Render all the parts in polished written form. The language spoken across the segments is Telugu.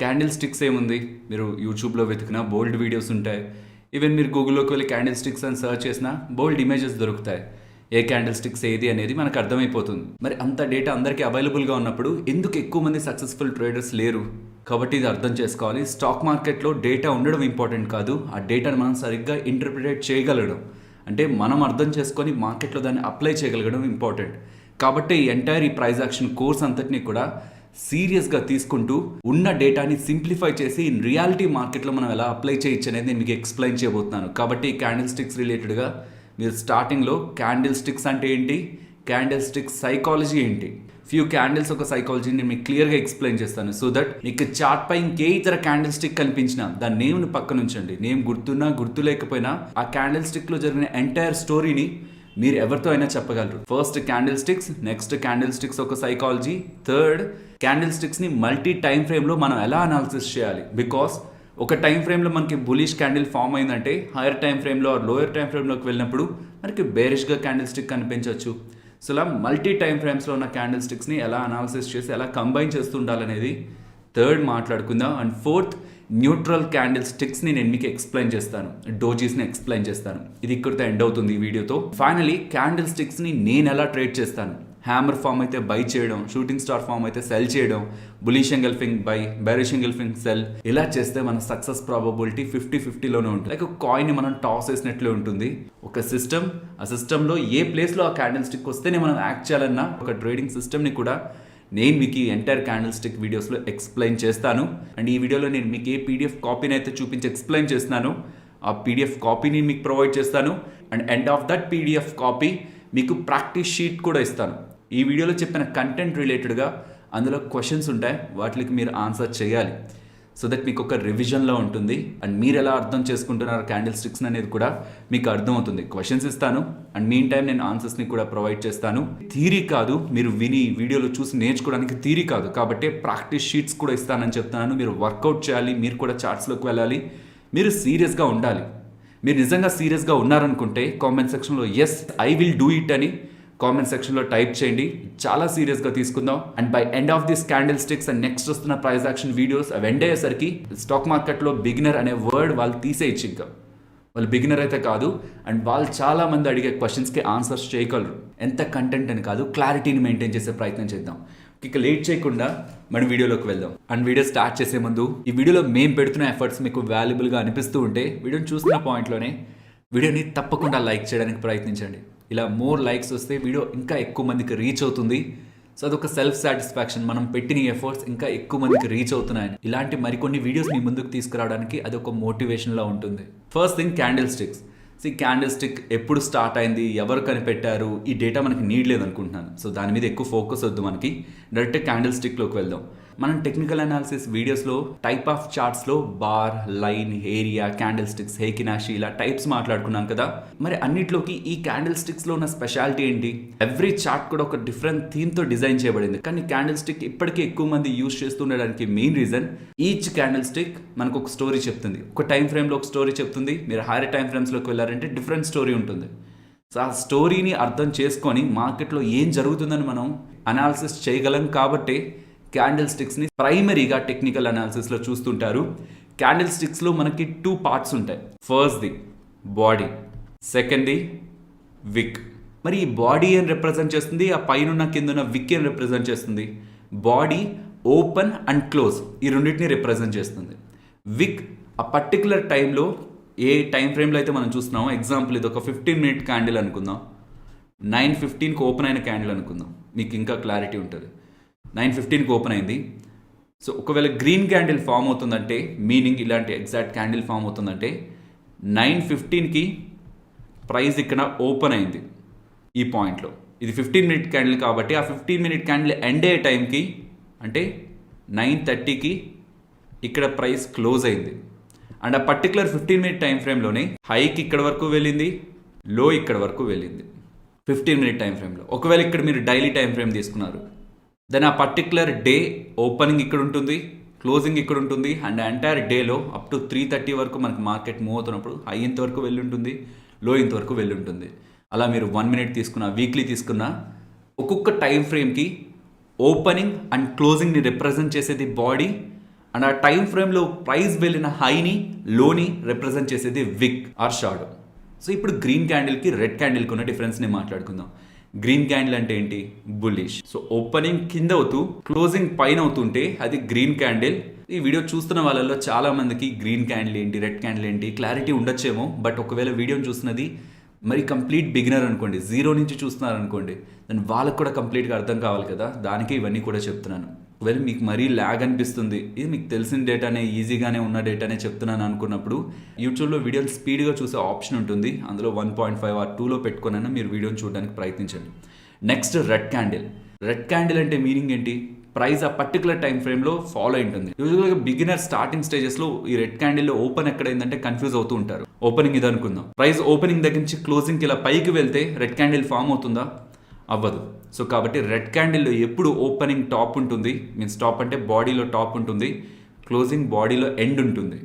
క్యాండిల్ స్టిక్స్ ఏముంది, మీరు యూట్యూబ్లో వెతికినా బోల్డ్ వీడియోస్ ఉంటాయి. ఈవెన్ మీరు గూగుల్లోకి వెళ్ళి క్యాండిల్ స్టిక్స్ అని సర్చ్ చేసినా బోల్డ్ ఇమేజెస్ దొరుకుతాయి. ఏ క్యాండిల్ స్టిక్స్ ఏది అనేది మనకు అర్థమైపోతుంది. మరి అంత డేటా అందరికీ అవైలబుల్గా ఉన్నప్పుడు ఎందుకు ఎక్కువ మంది సక్సెస్ఫుల్ ట్రేడర్స్ లేరు? కాబట్టి ఇది అర్థం చేసుకోవాలి. స్టాక్ మార్కెట్లో డేటా ఉండడం ఇంపార్టెంట్ కాదు, ఆ డేటాను మనం సరిగ్గా ఇంటర్ప్రిటేట్ చేయగలగడం, అంటే మనం అర్థం చేసుకొని మార్కెట్లో దాన్ని అప్లై చేయగలగడం ఇంపార్టెంట్. కాబట్టి ఈ ప్రైజ్ యాక్షన్ కోర్స్ అంతటినీ కూడా సీరియస్గా తీసుకుంటూ ఉన్న డేటాని సింప్లిఫై చేసి ఇన్ రియాలిటీ మార్కెట్లో మనం ఎలా అప్లై చేయొచ్చు అనేది నేను మీకు ఎక్స్ప్లెయిన్ చేయబోతున్నాను. కాబట్టి క్యాండిల్ స్టిక్స్ రిలేటెడ్గా మీరు స్టార్టింగ్లో క్యాండిల్ స్టిక్స్ అంటే ఏంటి, క్యాండిల్ స్టిక్స్ సైకాలజీ ఏంటి, ఫ్యూ క్యాండిల్స్ ఒక సైకాలజీని నేను మీకు క్లియర్గా ఎక్స్ప్లెయిన్ చేస్తాను. సో దట్ మీకు చార్ట్ పై ఇంకే ఇతర క్యాండిల్ స్టిక్ కనిపించినా దాని నేమ్ని పక్కన ఉంచండి. నేమ్ గుర్తున్నా గుర్తు లేకపోయినా ఆ క్యాండిల్ స్టిక్లో జరిగిన ఎంటైర్ స్టోరీని మీరు ఎవరితో అయినా చెప్పగలరు. First candle sticks, next candle sticks ఒక సైకాలజీ, థర్డ్ క్యాండిల్ స్టిక్స్ని మల్టీ టైం ఫ్రేమ్లో మనం ఎలా అనాలిసిస్ చేయాలి. బికాస్ ఒక టైం ఫ్రేమ్లో మనకి బులిష్ క్యాండిల్ ఫామ్ అయిందంటే హైయర్ టైం ఫ్రేమ్లో లోయర్ టైం ఫ్రేమ్లోకి వెళ్ళినప్పుడు మనకి బేరిష్గా క్యాండిల్ స్టిక్ కనిపించవచ్చు. సో ఇలా మల్టీ టైం ఫ్రేమ్స్లో ఉన్న క్యాండిల్ స్టిక్స్ని ఎలా అనాలిసిస్ చేసి ఎలా కంబైన్ చేస్తుండాలనేది థర్డ్ మాట్లాడుకుందాం. అండ్ ఫోర్త్ న్యూట్రల్ క్యాండిల్ స్టిక్స్ని నేను మీకు ఎక్స్ప్లెయిన్ చేస్తాను, డోజీస్ని ఎక్స్ప్లెయిన్ చేస్తాను. ఇది ఇక్కడితో ఎండ్ అవుతుంది ఈ వీడియోతో. ఫైనలీ క్యాండిల్ స్టిక్స్ని నేను ఎలా ట్రేడ్ చేస్తాను, హ్యామర్ ఫామ్ అయితే బై చేయడం, షూటింగ్ స్టార్ ఫామ్ అయితే సెల్ చేయడం, bullish engulfing by, bearish engulfing cell, ఇలా చేస్తే మన సక్సెస్ ప్రాబబిలిటీ 50-50లోనే ఉంటుంది. లైక్ కాయిన్ని మనం టాస్ వేసినట్లే ఉంటుంది. ఒక సిస్టమ్, ఆ సిస్టంలో ఏ ప్లేస్లో ఆ క్యాండిల్ స్టిక్ వస్తేనే మనం యాక్ట్ చేయాలన్న ఒక ట్రేడింగ్ సిస్టమ్ని కూడా నేను మీకు ఈ ఎంటైర్ క్యాండిల్ స్టిక్ వీడియోస్లో ఎక్స్ప్లెయిన్ చేస్తాను. అండ్ ఈ వీడియోలో నేను మీకు ఏ పీడిఎఫ్ కాపీని అయితే చూపించి ఎక్స్ప్లెయిన్ చేస్తున్నాను, ఆ పీడిఎఫ్ కాపీని మీకు ప్రొవైడ్ చేస్తాను. And end of that PDF copy మీకు ప్రాక్టీస్ షీట్ కూడా ఇస్తాను. ఈ వీడియోలో చెప్పిన కంటెంట్ రిలేటెడ్గా అందులో క్వశ్చన్స్ ఉంటాయి, వాటికి మీరు ఆన్సర్ చేయాలి. సో దట్ మీకు ఒక రివిజన్లో ఉంటుంది. అండ్ మీరు ఎలా అర్థం చేసుకుంటున్నారు క్యాండిల్ స్టిక్స్ అనేది కూడా మీకు అర్థమవుతుంది. క్వశ్చన్స్ ఇస్తాను అండ్ మీన్ టైం నేను ఆన్సర్స్ని కూడా ప్రొవైడ్ చేస్తాను. థియరీ కాదు, మీరు విని వీడియోలో చూసి నేర్చుకోవడానికి థియరీ కాదు, కాబట్టి ప్రాక్టీస్ షీట్స్ కూడా ఇస్తానని చెప్తున్నాను. మీరు వర్కౌట్ చేయాలి, మీరు కూడా చార్ట్స్లోకి వెళ్ళాలి, మీరు సీరియస్గా ఉండాలి. మీరు నిజంగా సీరియస్గా ఉన్నారనుకుంటే కామెంట్ సెక్షన్లో yes I will do it అని కామెంట్ సెక్షన్లో టైప్ చేయండి. చాలా సీరియస్గా తీసుకుందాం. And by end of this candlesticks and next వస్తున్న ప్రైస్ యాక్షన్ వీడియోస్ అవి ఎండ్ అయ్యేసరికి స్టాక్ మార్కెట్లో బిగినర్ అనే వర్డ్ వాళ్ళు తీసేయచ్చు. ఇంకా వాళ్ళు బిగినర్ అయితే కాదు, అండ్ వాళ్ళు చాలా మంది అడిగే క్వశ్చన్స్కి ఆన్సర్స్ చేయగలరు. ఎంత కంటెంట్ అని కాదు, క్లారిటీని మెయింటైన్ చేసే ప్రయత్నం చేద్దాం. ఇక లేట్ చేయకుండా మన వీడియోలోకి వెళ్దాం. అండ్ వీడియో స్టార్ట్ చేసే ముందు ఈ వీడియోలో మేము పెడుతున్న ఎఫర్ట్స్ మీకు వాల్యుబుల్గా అనిపిస్తూ ఉంటే వీడియోని చూస్తున్న పాయింట్లోనే వీడియోని తప్పకుండా లైక్ చేయడానికి ప్రయత్నించండి. ఇలా మోర్ లైక్స్ వస్తే వీడియో ఇంకా ఎక్కువ మందికి రీచ్ అవుతుంది. సో అదొక సెల్ఫ్ సాటిస్ఫాక్షన్, మనం పెట్టిన ఎఫర్ట్స్ ఇంకా ఎక్కువ మందికి రీచ్ అవుతున్నాయని. ఇలాంటి మరికొన్ని వీడియోస్ మీ ముందుకు తీసుకురావడానికి అదొక మోటివేషన్లా ఉంటుంది. First thing candle sticks. Candle stick ఎప్పుడు స్టార్ట్ అయింది, ఎవరు కనిపెట్టారు, ఈ డేటా మనకి నీడ్ లేదనుకుంటున్నాను. సో దాని మీద ఎక్కువ ఫోకస్ వద్దు, మనకి డైరెక్ట్ క్యాండిల్ స్టిక్లోకి వెళ్దాం. మనం టెక్నికల్ అనాలిసిస్ వీడియోస్లో టైప్ ఆఫ్ చార్ట్స్లో bar, line, area, candle sticks, heikin ashi ఇలా టైప్స్ మాట్లాడుకున్నాం కదా. మరి అన్నిట్లోకి ఈ క్యాండిల్ స్టిక్స్లో ఉన్న స్పెషాలిటీ ఏంటి? ఎవ్రీ చార్ట్ కూడా ఒక డిఫరెంట్ థీమ్తో డిజైన్ చేయబడింది. కానీ క్యాండిల్ స్టిక్ ఇప్పటికీ ఎక్కువ మంది యూజ్ చేస్తుండడానికి main reason each candle stick మనకు ఒక స్టోరీ చెప్తుంది. ఒక టైం ఫ్రేమ్లో ఒక స్టోరీ చెప్తుంది. మీరు హైయర్ టైం ఫ్రేమ్స్లోకి వెళ్ళారంటే డిఫరెంట్ స్టోరీ ఉంటుంది. సో ఆ స్టోరీని అర్థం చేసుకొని మార్కెట్లో ఏం జరుగుతుందని మనం అనాలిసిస్ చేయగలం. కాబట్టి క్యాండిల్ స్టిక్స్ని ప్రైమరీగా టెక్నికల్ అనాలిసిస్లో చూస్తుంటారు. క్యాండిల్ స్టిక్స్లో మనకి 2 పార్ట్స్ ఉంటాయి. ఫస్ట్ది బాడీ, సెకండ్ది విక్. మరి ఈ బాడీ ఏం రిప్రజెంట్ చేస్తుంది, ఆ పైన కింద విక్ ఏం రిప్రజెంట్ చేస్తుంది? బాడీ ఓపెన్ అండ్ క్లోజ్ ఈ రెండింటిని రిప్రజెంట్ చేస్తుంది. విక్ ఆ పర్టికులర్ టైంలో ఏ టైం ఫ్రేమ్లో అయితే మనం చూస్తున్నామో, ఎగ్జాంపుల్ ఇది ఒక 15-minute క్యాండిల్ అనుకుందాం, 9:15కి ఓపెన్ అయిన క్యాండిల్ అనుకుందాం, మీకు ఇంకా క్లారిటీ ఉంటుంది. 9:15కి ఓపెన్ అయింది. సో ఒకవేళ గ్రీన్ క్యాండిల్ ఫామ్ అవుతుందంటే, మీనింగ్ ఇలాంటి ఎగ్జాక్ట్ క్యాండిల్ ఫామ్ అవుతుందంటే 9:15కి ప్రైస్ ఇక్కడ ఓపెన్ అయింది ఈ పాయింట్లో. ఇది 15-minute క్యాండిల్ కాబట్టి ఆ 15-minute క్యాండిల్ ఎండ్ అయ్యే టైంకి అంటే 9:30కి ఇక్కడ ప్రైస్ క్లోజ్ అయింది. అండ్ ఆ పర్టికులర్ 15-minute టైం ఫ్రేమ్లోనే హైకి ఇక్కడ వరకు వెళ్ళింది, లో ఇక్కడ వరకు వెళ్ళింది 15-minute టైం ఫ్రేమ్లో. ఒకవేళ ఇక్కడ మీరు డైలీ టైం ఫ్రేమ్ తీసుకున్నారు, దెన్ ఆ పర్టికులర్ డే ఓపెనింగ్ ఇక్కడ ఉంటుంది, క్లోజింగ్ ఇక్కడ ఉంటుంది. అండ్ ఎంటైర్ డేలో అప్ టు 3:30 వరకు మనకి మార్కెట్ మూవ్ అవుతున్నప్పుడు హై ఇంతవరకు వెళ్ళి ఉంటుంది, లో ఇంతవరకు వెళ్ళి ఉంటుంది. అలా మీరు 1 minute తీసుకున్న, వీక్లీ తీసుకున్న, ఒక్కొక్క టైం ఫ్రేమ్కి ఓపెనింగ్ అండ్ క్లోజింగ్ని రిప్రజెంట్ చేసేది బాడీ, అండ్ ఆ టైం ఫ్రేమ్లో ప్రైస్ వెళ్ళిన హైని లోని రిప్రజెంట్ చేసేది విక్ ఆర్ షాడో. సో ఇప్పుడు గ్రీన్ క్యాండిల్కి రెడ్ క్యాండిల్కి ఉన్న డిఫరెన్స్ని మాట్లాడుకుందాం. గ్రీన్ క్యాండిల్ అంటే ఏంటి? బుల్లిష్. సో ఓపెనింగ్ కింద అవుతూ క్లోజింగ్ పైన అవుతుంటే అది గ్రీన్ క్యాండిల్. ఈ వీడియో చూస్తున్న వాళ్ళలో చాలా మందికి గ్రీన్ క్యాండిల్ ఏంటి, రెడ్ క్యాండిల్ ఏంటి క్లారిటీ ఉండొచ్చేమో. బట్ ఒకవేళ వీడియోని చూస్తున్నది మరి కంప్లీట్ బిగినర్ అనుకోండి, జీరో నుంచి చూస్తున్నారు అనుకోండి, దాని వాళ్ళకు కూడా కంప్లీట్గా అర్థం కావాలి కదా, దానికి ఇవన్నీ కూడా చెప్తున్నాను. ఒకవేళ మీకు మరీ ల్యాగ్ అనిపిస్తుంది, ఇది మీకు తెలిసిన డేటానే, ఈజీగానే ఉన్న డేటానే చెప్తున్నాను అనుకున్నప్పుడు యూట్యూబ్లో వీడియోలు స్పీడ్గా చూసే ఆప్షన్ ఉంటుంది. అందులో 1.5 or 2లో పెట్టుకునైనా మీరు వీడియోని చూడడానికి ప్రయత్నించండి. Next red candle. Red candle అంటే మీనింగ్ ఏంటి? ప్రైస్ ఆ పర్టికులర్ టైం ఫ్రేమ్లో ఫాలో అయి ఉంటుంది. యూజువల్గా బిగినర్ స్టార్టింగ్ స్టేజెస్లో ఈ రెడ్ క్యాండిల్లో ఓపెన్ ఎక్కడైందంటే కన్ఫ్యూజ్ అవుతూ ఉంటారు. ఓపెనింగ్ ఇది అనుకుందాం, ప్రైస్ ఓపెనింగ్ దగ్గర నుంచి క్లోజింగ్కి ఇలా పైకి వెళ్తే రెడ్ క్యాండిల్ ఫామ్ అవుతుందా? అవ్వదు. సో కాబట్టి రెడ్ క్యాండిల్లో ఎప్పుడు ఓపెనింగ్ టాప్ ఉంటుంది, మీన్స్ టాప్ అంటే బాడీలో టాప్ ఉంటుంది, క్లోజింగ్ బాడీలో ఎండ్ ఉంటుంది.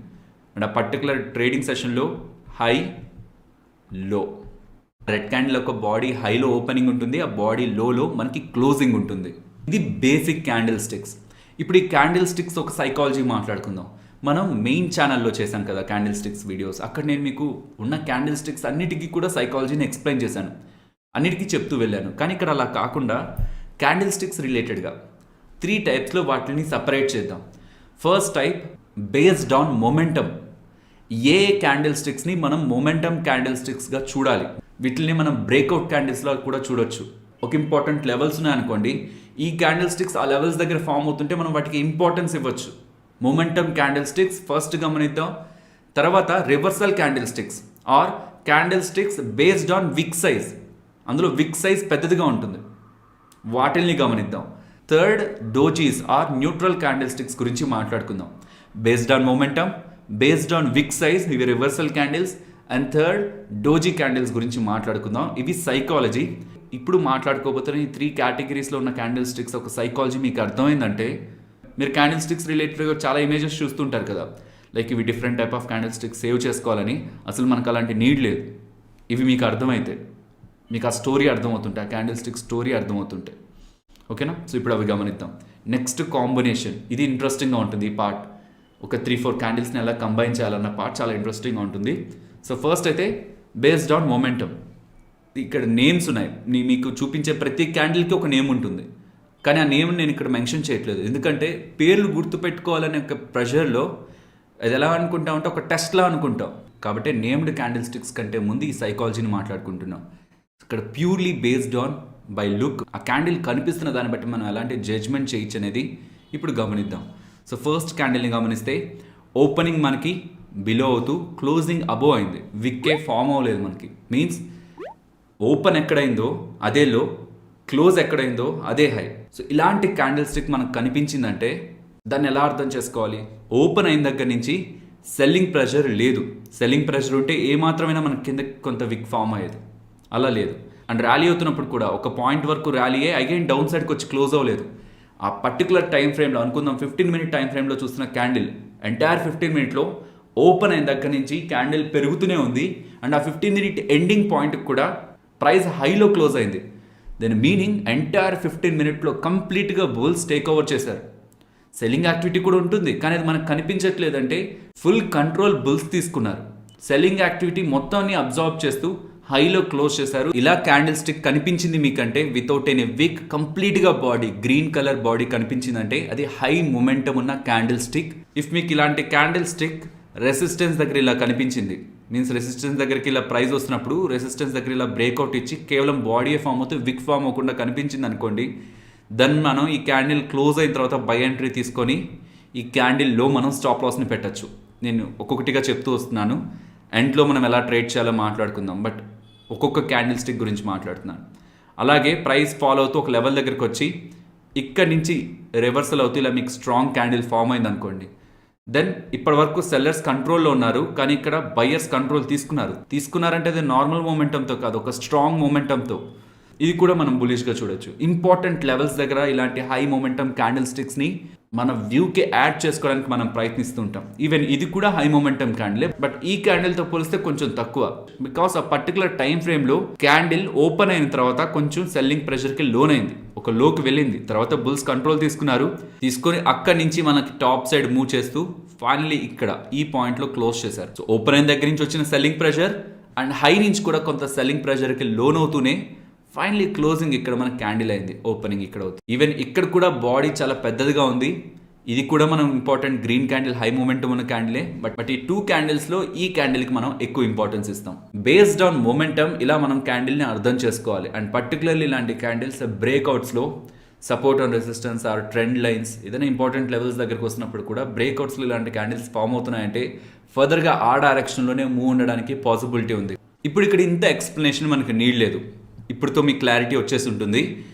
అండ్ ఆ పర్టికులర్ ట్రేడింగ్ సెషన్లో హై లో. రెడ్ క్యాండిల్ ఒక బాడీ హైలో ఓపెనింగ్ ఉంటుంది, ఆ బాడీ లోలో మనకి క్లోజింగ్ ఉంటుంది. ఇది బేసిక్ క్యాండిల్ స్టిక్స్. ఇప్పుడు ఈ క్యాండిల్ స్టిక్స్ ఒక సైకాలజీ మాట్లాడుకుందాం. మనం మెయిన్ ఛానల్లో చేశాం కదా క్యాండిల్ స్టిక్స్ వీడియోస్, అక్కడ నేను మీకు ఉన్న క్యాండిల్ స్టిక్స్ అన్నిటికీ కూడా సైకాలజీని ఎక్స్ప్లెయిన్ చేశాను, అన్నిటికీ చెప్తూ వెళ్ళాను. కానీ ఇక్కడ అలా కాకుండా క్యాండిల్ స్టిక్స్ రిలేటెడ్గా 3 టైప్స్లో వాటిని సపరేట్ చేద్దాం. First type based on momentum. A candle స్టిక్స్ని మనం మొమెంటమ్ క్యాండిల్ స్టిక్స్గా చూడాలి, వీటిని మనం బ్రేక్అవుట్ క్యాండిల్స్లో కూడా చూడొచ్చు. ఒక ఇంపార్టెంట్ లెవెల్స్ ఉన్నాయనుకోండి, ఈ క్యాండిల్ స్టిక్స్ ఆ లెవెల్స్ దగ్గర ఫామ్ అవుతుంటే మనం వాటికి ఇంపార్టెన్స్ ఇవ్వచ్చు. మొమెంటమ్ క్యాండిల్ స్టిక్స్ ఫస్ట్ గమనిద్దాం. తర్వాత reversal candlesticks or candlesticks based on wick size, అందులో విక్ సైజ్ పెద్దదిగా ఉంటుంది, వాటిల్ని గమనిద్దాం. Third dojis or neutral candlesticks గురించి మాట్లాడుకుందాం. Based on momentum, based on wick size, ఇవి reversal candles. And third doji candles గురించి మాట్లాడుకుందాం. ఇవి సైకాలజీ. ఇప్పుడు మాట్లాడుకోబోతున్న ఈ 3 కేటగిరీస్లో ఉన్న క్యాండిల్ స్టిక్స్ ఒక సైకాలజీ మీకు అర్థమైందంటే, మీరు క్యాండిల్ స్టిక్స్ రిలేటెడ్గా చాలా ఇమేజెస్ చూస్తుంటారు కదా, లైక్ ఇవి different type of candle sticks save చేసుకోవాలని. అసలు మనకు అలాంటి నీడ్ లేదు. ఇవి మీకు అర్థమైతే, మీకు ఆ స్టోరీ అర్థమవుతుంటే, ఆ క్యాండిల్ స్టిక్ స్టోరీ అర్థమవుతుంటే, ఓకేనా? సో ఇప్పుడు అవి గమనిద్దాం. నెక్స్ట్ కాంబినేషన్, ఇది ఇంట్రెస్టింగ్గా ఉంటుంది. ఈ పార్ట్ ఒక 3-4 క్యాండిల్స్ని ఎలా కంబైన్ చేయాలన్న పార్ట్ చాలా ఇంట్రెస్టింగ్గా ఉంటుంది. సో ఫస్ట్ అయితే బేస్డ్ ఆన్ మొమెంటమ్. ఇక్కడ నేమ్స్ ఉన్నాయి, మీకు చూపించే ప్రతి క్యాండిల్కి ఒక నేమ్ ఉంటుంది, కానీ ఆ నేమ్ నేను ఇక్కడ మెన్షన్ చేయట్లేదు, ఎందుకంటే పేర్లు గుర్తుపెట్టుకోవాలనే ఒక ప్రెషర్లో అది ఎలా అనుకుంటాం అంటే ఒక టెస్ట్లా అనుకుంటాం. కాబట్టి నేమ్డ్ క్యాండిల్ స్టిక్స్ కంటే ముందు ఈ సైకాలజీని మాట్లాడుకుంటున్నాం. ఇక్కడ purely based on by look, ఆ క్యాండిల్ కనిపిస్తున్న దాన్ని బట్టి మనం ఎలాంటి జడ్జ్మెంట్ చేయొచ్చు అనేది ఇప్పుడు గమనిద్దాం. సో ఫస్ట్ క్యాండిల్ని గమనిస్తే ఓపెనింగ్ మనకి బిలో అవుతూ క్లోజింగ్ అబోవ్ అయింది, విక్కే ఫామ్ అవ్వలేదు మనకి. మీన్స్ ఓపెన్ ఎక్కడైందో అదే లో, క్లోజ్ ఎక్కడైందో అదే హై. సో ఇలాంటి క్యాండిల్ స్టిక్ మనకు కనిపించిందంటే దాన్ని ఎలా అర్థం చేసుకోవాలి? ఓపెన్ అయిన దగ్గర నుంచి సెల్లింగ్ ప్రెషర్ లేదు. సెల్లింగ్ ప్రెషర్ ఉంటే ఏమాత్రమైనా మనకి కింద కొంత విక్ ఫామ్ అయ్యేది, అలా లేదు. అండ్ ర్యాలీ అవుతున్నప్పుడు కూడా ఒక పాయింట్ వరకు ర్యాలీ అయ్యి అగైన్ డౌన్ సైడ్కి వచ్చి క్లోజ్ అవ్వలేదు. ఆ పర్టికులర్ టైం ఫ్రేమ్లో అనుకుందాం, 15 minute టైం ఫ్రేమ్లో చూస్తున్న క్యాండిల్ ఎంటైర్ 15 minute ఓపెన్ అయిన దగ్గర నుంచి క్యాండిల్ పెరుగుతూనే ఉంది. అండ్ ఆ 15 minute ఎండింగ్ పాయింట్కి కూడా ప్రైస్ హైలో క్లోజ్ అయింది. దాని మీనింగ్ ఎంటైర్ 15 minute కంప్లీట్గా బుల్స్ టేక్ ఓవర్ చేశారు. సెల్లింగ్ యాక్టివిటీ కూడా ఉంటుంది, కానీ అది మనకు కనిపించట్లేదంటే ఫుల్ కంట్రోల్ బుల్స్ తీసుకున్నారు. సెల్లింగ్ యాక్టివిటీ మొత్తాన్ని అబ్జార్బ్ చేస్తూ హైలో క్లోజ్ చేశారు. ఇలా క్యాండిల్ స్టిక్ కనిపించింది మీకంటే వితౌట్ ఎనీ విక్, కంప్లీట్గా బాడీ గ్రీన్ కలర్ బాడీ కనిపించిందంటే అది హై మొమెంటమ్ ఉన్న క్యాండిల్ స్టిక్. ఇఫ్ మీకు ఇలాంటి క్యాండిల్ స్టిక్ రెసిస్టెన్స్ దగ్గర ఇలా కనిపించింది, మీన్స్ రెసిస్టెన్స్ దగ్గరికి ఇలా ప్రైస్ వస్తున్నప్పుడు రెసిస్టెన్స్ దగ్గర ఇలా బ్రేక్అవుట్ ఇచ్చి కేవలం బాడీ ఫామ్ అవుతూ విక్ ఫామ్ అవ్వకుండా కనిపించింది అనుకోండి, దెన్ మనం ఈ క్యాండిల్ క్లోజ్ అయిన తర్వాత బై ఎంట్రీ తీసుకొని ఈ క్యాండిల్లో మనం స్టాప్ లాస్ని పెట్టచ్చు. నేను ఒక్కొక్కటిగా చెప్తూ వస్తున్నాను, ఎండ్లో మనం ఎలా ట్రేడ్ చేయాలో మాట్లాడుకుందాం, బట్ ఒక్కొక్క క్యాండిల్ స్టిక్ గురించి మాట్లాడుతున్నాను. అలాగే ప్రైస్ ఫాలో అవుతూ ఒక లెవెల్ దగ్గరికి వచ్చి ఇక్కడి నుంచి రివర్సల్ అవుతూ ఇలా మీకు స్ట్రాంగ్ క్యాండిల్ ఫామ్ అయింది అనుకోండి, దెన్ ఇప్పటి వరకు సెల్లర్స్ కంట్రోల్లో ఉన్నారు, కానీ ఇక్కడ బయ్యర్స్ కంట్రోల్ తీసుకున్నారంటే అది నార్మల్ మూమెంటంతో కాదు, ఒక స్ట్రాంగ్ మూమెంటంతో. ఇది కూడా మనం బులిష్గా చూడొచ్చు. ఇంపార్టెంట్ లెవెల్స్ దగ్గర ఇలాంటి హై మొమెంటమ్ క్యాండిల్ స్టిక్స్ని మన వ్యూకి యాడ్ చేసుకోవడానికి మనం ప్రయత్నిస్తూ ఉంటాం. ఈవెన్ ఇది కూడా హై మొమెంటమ్ క్యాండిల్, బట్ ఈ క్యాండిల్తో పోలిస్తే కొంచెం తక్కువ. బికాస్ ఆ పర్టికులర్ టైం ఫ్రేమ్లో క్యాండిల్ ఓపెన్ అయిన తర్వాత కొంచెం సెల్లింగ్ ప్రెషర్కి లోన్ అయింది. ఒక లోకి వెళ్ళింది, తర్వాత బుల్స్ కంట్రోల్ తీసుకొని అక్కడి నుంచి మనకి టాప్ సైడ్ మూవ్ చేస్తూ ఫైనలీ ఇక్కడ ఈ పాయింట్లో క్లోజ్ చేశారు. సో ఓపెన్ అయిన దగ్గర నుంచి వచ్చిన సెల్లింగ్ ప్రెషర్ అండ్ హై నుంచి కూడా కొంత సెల్లింగ్ ప్రెషర్కి లోన్ అవుతూనే ఫైనలీ క్లోజింగ్ ఇక్కడ మనకి క్యాండిల్ అయింది, ఓపెనింగ్ ఇక్కడ అవుతుంది. ఈవెన్ ఇక్కడ కూడా బాడీ చాలా పెద్దదిగా ఉంది. ఇది కూడా మనం important green candle high momentum ఉన్న క్యాండిలే. బట్ ఈ 2 క్యాండిల్స్లో ఈ క్యాండిల్కి మనం ఎక్కువ ఇంపార్టెన్స్ ఇస్తాం. బేస్డ్ ఆన్ మొమెంటం ఇలా మనం క్యాండిల్ని అర్థం చేసుకోవాలి. అండ్ పర్టికులర్లీ ఇలాంటి క్యాండిల్స్ బ్రేక్అవుట్స్లో support and resistance or trend lines ఏదైనా ఇంపార్టెంట్ లెవెల్స్ దగ్గరకు వస్తున్నప్పుడు కూడా బ్రేక్అవుట్స్లో ఇలాంటి క్యాండిల్స్ ఫామ్ అవుతున్నాయంటే ఫర్దర్గా ఆ డైరెక్షన్లోనే మూవ్ ఉండడానికి పాసిబిలిటీ ఉంది. ఇప్పుడు ఇక్కడ ఇంత ఎక్స్ప్లెనేషన్ మనకి నీడ్ లేదు, ఇప్పుడుతో మీకు క్లారిటీ వచ్చేసి ఉంటుంది.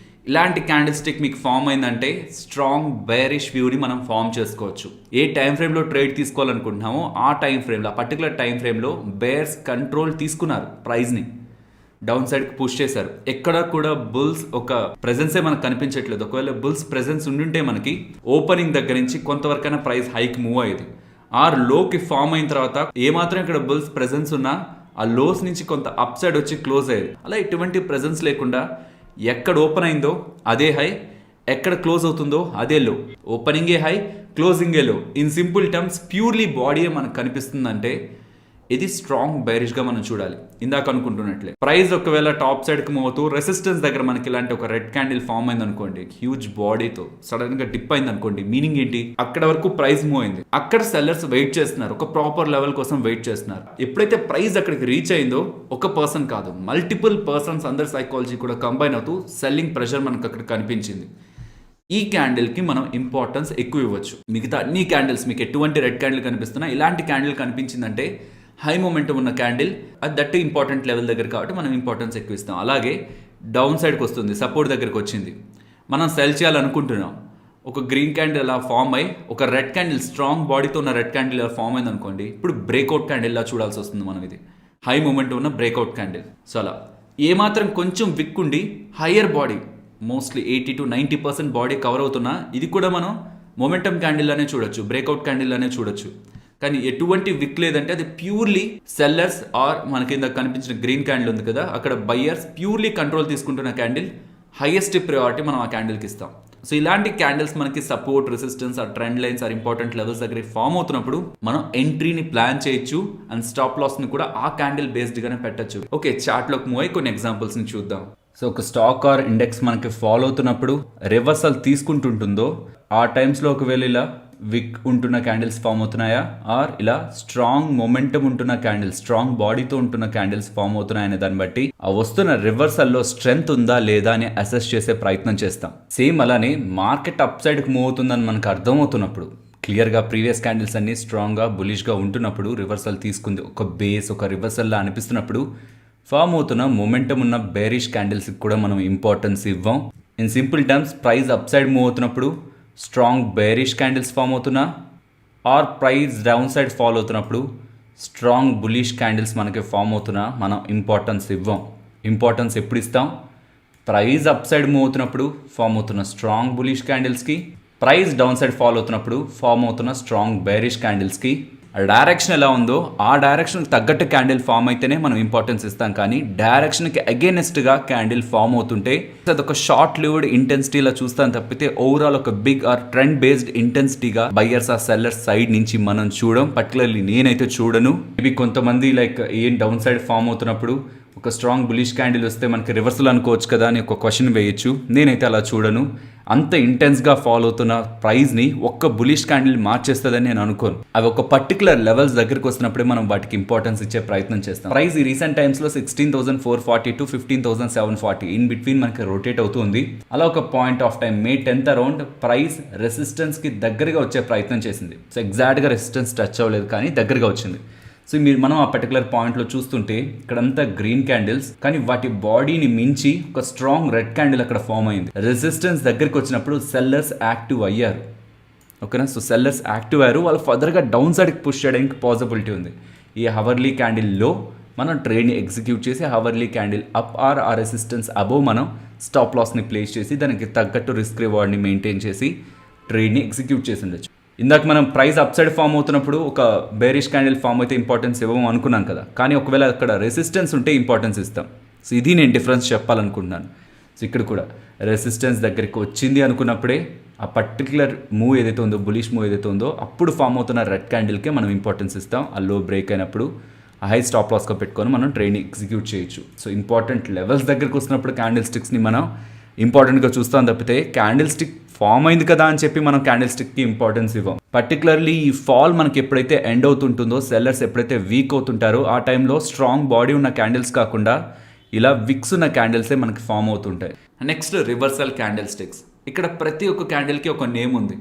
ఇలాంటి క్యాండిల్ స్టిక్ మీకు ఫామ్ అయిందంటే స్ట్రాంగ్ బేరిష్ వ్యూని మనం ఫామ్ చేసుకోవచ్చు. ఏ టైం ఫ్రేమ్లో ట్రేడ్ తీసుకోవాలనుకుంటున్నామో ఆ టైం ఫ్రేమ్లో, ఆ పర్టికులర్ టైం ఫ్రేమ్లో బేర్స్ కంట్రోల్ తీసుకున్నారు, ప్రైజ్ని డౌన్ సైడ్కి పుష్ చేశారు. ఎక్కడ కూడా బుల్స్ ఒక ప్రెజెన్సే మనకు కనిపించట్లేదు. ఒకవేళ బుల్స్ ప్రెజెన్స్ ఉండుంటే మనకి ఓపెనింగ్ దగ్గర నుంచి కొంతవరకైనా ప్రైస్ హైక్ మూవ్ అయ్యేది. ఆర్ లోకి ఫామ్ అయిన తర్వాత ఏమాత్రం ఇక్కడ బుల్స్ ప్రెజెన్స్ ఉన్నా ఆ లోస్ నుంచి కొంత అప్ సైడ్ వచ్చి క్లోజ్ అయ్యేది. అలా ఎటువంటి ప్రెజెన్స్ లేకుండా ఎక్కడ ఓపెన్ అయిందో అదే హై, ఎక్కడ క్లోజ్ అవుతుందో అదే లో. ఓపెనింగే హై, క్లోజింగే లో. ఇన్ సింపుల్ టర్మ్స్ ప్యూర్లీ బాడీయే మనకు కనిపిస్తుందంటే ఇది స్ట్రాంగ్ బేరిష్గా మనం చూడాలి. ఇందాక అనుకుంటున్నట్లే ప్రైస్ ఒకవేళ టాప్ సైడ్కి మూవ్ అవుతూ రెసిస్టెన్స్ దగ్గర మనకి ఇలాంటి ఒక రెడ్ క్యాండిల్ ఫామ్ అయింది అనుకోండి, హ్యూజ్ బాడీతో సడన్గా డిప్ అయింది అనుకోండి, మీనింగ్ ఏంటి? అక్కడ వరకు ప్రైస్ మూవ్ అయింది, అక్కడ సెల్లర్స్ వెయిట్ చేస్తున్నారు, ఒక ప్రాపర్ లెవెల్ కోసం వెయిట్ చేస్తున్నారు. ఎప్పుడైతే ప్రైస్ అక్కడికి రీచ్ అయిందో ఒక పర్సన్ కాదు, మల్టిపుల్ పర్సన్స్ అందరి సైకాలజీ కూడా కంబైన్ అవుతూ సెల్లింగ్ ప్రెషర్ మనకు అక్కడ కనిపించింది. ఈ క్యాండిల్కి మనం ఇంపార్టెన్స్ ఎక్కువ ఇవ్వచ్చు. మిగతా అన్ని క్యాండిల్స్ మీకు ఎటువంటి రెడ్ క్యాండిల్ కనిపిస్తున్నా ఇలాంటి క్యాండిల్ కనిపించిందంటే హై మూమెంటం ఉన్న క్యాండిల్, అది దట్ ఇంపార్టెంట్ లెవెల్ దగ్గర కాబట్టి మనం ఇంపార్టెన్స్ ఎక్కువ ఇస్తాం. అలాగే డౌన్ సైడ్కి వస్తుంది, సపోర్ట్ దగ్గరకు వచ్చింది, మనం సెల్ చేయాలనుకుంటున్నాం. ఒక గ్రీన్ క్యాండిల్ అలా ఫామ్ అయ్యి ఒక రెడ్ క్యాండిల్ స్ట్రాంగ్ బాడీతో ఉన్న రెడ్ క్యాండిల్ అలా ఫామ్ అయింది అనుకోండి, ఇప్పుడు బ్రేక్అవుట్ క్యాండిల్లా చూడాల్సి వస్తుంది మనం. ఇది హై మూమెంటం ఉన్న బ్రేక్అవుట్ క్యాండిల్. సో అలా ఏమాత్రం కొంచెం విక్ ఉండి higher body mostly 80 to 90% body cover అవుతున్నా ఇది కూడా మనం మొమెంటం క్యాండిల్ అనే చూడొచ్చు, బ్రేక్అవుట్ క్యాండిల్ అనే చూడొచ్చు. కానీ ఎటువంటి విక్ లేదంటే అది ప్యూర్లీ సెల్లర్స్ ఆర్ మనకి ఇందాక కనిపించిన గ్రీన్ క్యాండిల్ ఉంది కదా, అక్కడ బయ్యర్స్ ప్యూర్లీ కంట్రోల్ తీసుకుంటున్న క్యాండిల్ హైయెస్ట్ ప్రియారిటీ మనం ఆ క్యాండిల్కి ఇస్తాం. సో ఇలాంటి క్యాండిల్స్ మనకి support, resistance or trend lines or important levels దగ్గర ఫామ్ అవుతున్నప్పుడు మనం ఎంట్రీని ప్లాన్ చేయొచ్చు అండ్ స్టాప్ లాస్ని కూడా ఆ క్యాండిల్ బేస్డ్గానే పెట్టచ్చు. ఓకే, చార్ట్లోకి మూవ్ అయ్యి కొన్ని ఎగ్జాంపుల్స్ని చూద్దాం. సో ఒక స్టాక్ ఆర్ ఇండెక్స్ మనకి ఫాలో అవుతున్నప్పుడు రివర్సల్ తీసుకుంటుంటుందో ఆ టైమ్స్లో ఒకవేళ ఇలా విక్ ఉంటున్న క్యాండిల్స్ ఫామ్ అవుతున్నాయా, ఆర్ ఇలా స్ట్రాంగ్ మొమెంటం ఉంటున్న క్యాండిల్స్, స్ట్రాంగ్ బాడీతో ఉంటున్న క్యాండిల్స్ ఫామ్ అవుతున్నాయనే దాన్ని బట్టి ఆ వస్తున్న రివర్సల్లో స్ట్రెంగ్త్ ఉందా లేదా అని అసెస్ చేసే ప్రయత్నం చేస్తాం. సేమ్ అలానే మార్కెట్ అప్ సైడ్కి మూవ్ అవుతుందని మనకు అర్థమవుతున్నప్పుడు, క్లియర్గా ప్రీవియస్ క్యాండిల్స్ అన్ని స్ట్రాంగ్గా బులిష్గా ఉంటున్నప్పుడు రివర్సల్ తీసుకుంది, ఒక బేస్ ఒక రివర్సల్లా అనిపిస్తున్నప్పుడు ఫామ్ అవుతున్న మొమెంటం ఉన్న బేరిష్ క్యాండిల్స్కి కూడా మనం ఇంపార్టెన్స్ ఇవ్వం. In simple terms price up side move అవుతున్నప్పుడు స్ట్రాంగ్ బేరిష్ క్యాండిల్స్ ఫామ్ అవుతున్నా or price down side follow అవుతున్నప్పుడు స్ట్రాంగ్ బులిష్ క్యాండిల్స్ మనకి ఫామ్ అవుతున్నా మనం ఇంపార్టెన్స్ ఇవ్వం. ఇంపార్టెన్స్ ఎప్పుడు ఇస్తాం? ప్రైస్ అప్ సైడ్ మూవ్ అవుతున్నప్పుడు ఫామ్ అవుతున్న స్ట్రాంగ్ బులిష్ క్యాండిల్స్కి, ప్రైస్ డౌన్ సైడ్ ఫాలో అవుతున్నప్పుడు ఫామ్ అవుతున్న స్ట్రాంగ్ బేరిష్ క్యాండిల్స్కి. ఆ డైరెక్షన్ ఎలా ఉందో ఆ డైరెక్షన్కి తగ్గట్టు క్యాండిల్ ఫామ్ అయితేనే మనం ఇంపార్టెన్స్ ఇస్తాం. కానీ డైరెక్షన్కి అగేనెస్ట్గా క్యాండిల్ ఫామ్ అవుతుంటే అదొక షార్ట్ లివ్డ్ ఇంటెన్సిటీలా చూస్తాం తప్పితే ఓవరాల్ ఒక బిగ్ ఆర్ ట్రెండ్ బేస్డ్ ఇంటెన్సిటీగా బయ్యర్స్ ఆ సెల్లర్స్ సైడ్ నుంచి మనం చూడం. పర్టికులర్లీ నేనైతే చూడను. మేబీ కొంతమంది లైక్ ఏం డౌన్ సైడ్ ఫామ్ అవుతున్నప్పుడు ఒక స్ట్రాంగ్ బులిష్ క్యాండిల్ వస్తే మనకి రివర్సల్ అనుకోవచ్చు కదా అని ఒక క్వశ్చన్ వేయచ్చు. నేనైతే అలా చూడను. అంత ఇంటెన్స్గా ఫాలో అవుతున్న ప్రైజ్ని ఒక్క బులిష్ క్యాండిల్ మార్చేస్తుందని నేను అనుకోను. అవి ఒక పర్టికులర్ లెవెల్స్ దగ్గరికి వస్తున్నప్పుడే మనం వాటికి ఇంపార్టెన్స్ ఇచ్చే ప్రయత్నం చేస్తాం. ప్రైస్ ఈ రీసెంట్ టైమ్స్లో 16,440 to 15,740 ఇన్ బిట్వీన్ మనకి రొటేట్ అవుతుంది. అలా ఒక point of time May 10th around price రెసిస్టెన్స్కి దగ్గరగా వచ్చే ప్రయత్నం చేసింది. సో ఎగ్జాక్ట్గా రెసిస్టెన్స్ టచ్ అవ్వలేదు కానీ దగ్గరగా వచ్చింది. సో మనం ఆ పర్టికులర్ పాయింట్లో చూస్తుంటే ఇక్కడంతా గ్రీన్ క్యాండిల్స్, కానీ వాటి బాడీని మించి ఒక స్ట్రాంగ్ రెడ్ క్యాండిల్ అక్కడ ఫామ్ అయింది. రెసిస్టెన్స్ దగ్గరికి వచ్చినప్పుడు సెల్లర్స్ యాక్టివ్ అయ్యారు. ఓకేనా? సో సెల్లర్స్ యాక్టివ్ అయ్యారు, వాళ్ళు ఫర్దర్గా డౌన్ సైడ్కి పుష్ చేయడానికి పాసిబిలిటీ ఉంది. ఈ హవర్లీ క్యాండిల్లో మనం ట్రేడ్ని ఎగ్జిక్యూట్ చేసి హవర్లీ క్యాండిల్ అప్ ఆర్ ఆ రెసిస్టెన్స్ అబోవ్ మనం స్టాప్ లాస్ని ప్లేస్ చేసి దానికి తగ్గట్టు రిస్క్ రివార్డ్ని మెయింటైన్ చేసి ట్రేడ్ని ఎగ్జిక్యూట్ చేసి ఉండొచ్చు. ఇందాక మనం ప్రైస్ అప్ సైడ్ ఫామ్ అవుతున్నప్పుడు ఒక బేరిష్ క్యాండిల్ ఫామ్ అయితే ఇంపార్టెన్స్ ఇవ్వము అనుకున్నాం కదా, కానీ ఒకవేళ అక్కడ రెసిస్టెన్స్ ఉంటే ఇంపార్టెన్స్ ఇస్తాం. సో ఇది నేను డిఫరెన్స్ చెప్పాలనుకుంటున్నాను. సో ఇక్కడ కూడా రెసిస్టెన్స్ దగ్గరికి వచ్చింది అనుకున్నప్పుడే ఆ పర్టికులర్ మూవ్ ఏదైతే ఉందో, బులిష్ మూవ్ ఏదైతే ఉందో, అప్పుడు ఫామ్ అవుతున్న రెడ్ క్యాండిల్కే మనం ఇంపార్టెన్స్ ఇస్తాం. ఆ లో బ్రేక్ అయినప్పుడు ఆ హై స్టాప్ లాస్గా పెట్టుకొని మనం ట్రేడ్ని ఎగ్జిక్యూట్ చేయొచ్చు. సో ఇంపార్టెంట్ లెవెల్స్ దగ్గరికి వస్తున్నప్పుడు క్యాండిల్ స్టిక్స్ని మనం ఇంపార్టెంట్గా చూస్తాం తప్పితే క్యాండిల్ స్టిక్ ఫామ్ అయింది కదా అని చెప్పి మనం క్యాండిల్ స్టిక్కి ఇంపార్టెన్స్ ఇవ్వం. పర్టికులర్లీ ఈ ఫాల్ మనకి ఎప్పుడైతే ఎండ్ అవుతుంటుందో, సెల్లర్స్ ఎప్పుడైతే వీక్ అవుతుంటారో ఆ టైంలో స్ట్రాంగ్ బాడీ ఉన్న క్యాండిల్స్ కాకుండా ఇలా విక్స్ ఉన్న క్యాండిల్సే మనకి ఫామ్ అవుతుంటాయి. Next reversal candle sticks. ఇక్కడ ప్రతి ఒక్క క్యాండిల్కి ఒక నేమ్ ఉంది.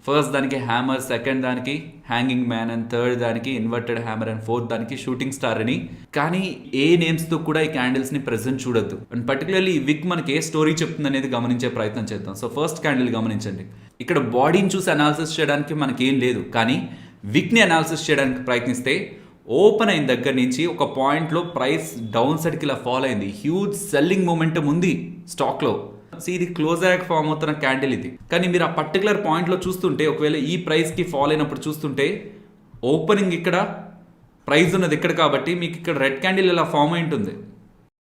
ఫస్ట్ దానికి హ్యామర్, సెకండ్ దానికి హ్యాంగింగ్ మ్యాన్, అండ్ థర్డ్ దానికి ఇన్వర్టెడ్ హ్యామర్, అండ్ ఫోర్త్ దానికి షూటింగ్ స్టార్ అని. కానీ ఏ నేమ్స్తో కూడా ఈ క్యాండిల్స్ని ప్రెజెంట్ చూడొద్దు. అండ్ పర్టికులర్లీ ఈ విక్ మనకి ఏ స్టోరీ చెప్తుంది అనేది గమనించే ప్రయత్నం చేద్దాం. సో ఫస్ట్ క్యాండిల్ గమనించండి. ఇక్కడ బాడీని చూసి అనాలిసిస్ చేయడానికి మనకి ఏం లేదు, కానీ విక్ని అనాలిసిస్ చేయడానికి ప్రయత్నిస్తే ఓపెన్ అయిన దగ్గర నుంచి ఒక పాయింట్లో ప్రైస్ డౌన్ సైడ్కి ఇలా ఫాలో అయింది. హ్యూజ్ సెల్లింగ్ మూమెంటం ఉంది స్టాక్లో. ఇది క్లోజ్ అయ్యాక ఫామ్ అవుతున్న క్యాండిల్ ఇది. కానీ మీరు ఆ పర్టికులర్ పాయింట్లో చూస్తుంటే, ఒకవేళ ఈ ప్రైస్కి ఫాలో అయినప్పుడు చూస్తుంటే ఓపెనింగ్ ఇక్కడ, ప్రైస్ ఉన్నది ఇక్కడ కాబట్టి మీకు ఇక్కడ రెడ్ క్యాండిల్ ఇలా ఫామ్ అయి ఉంటుంది.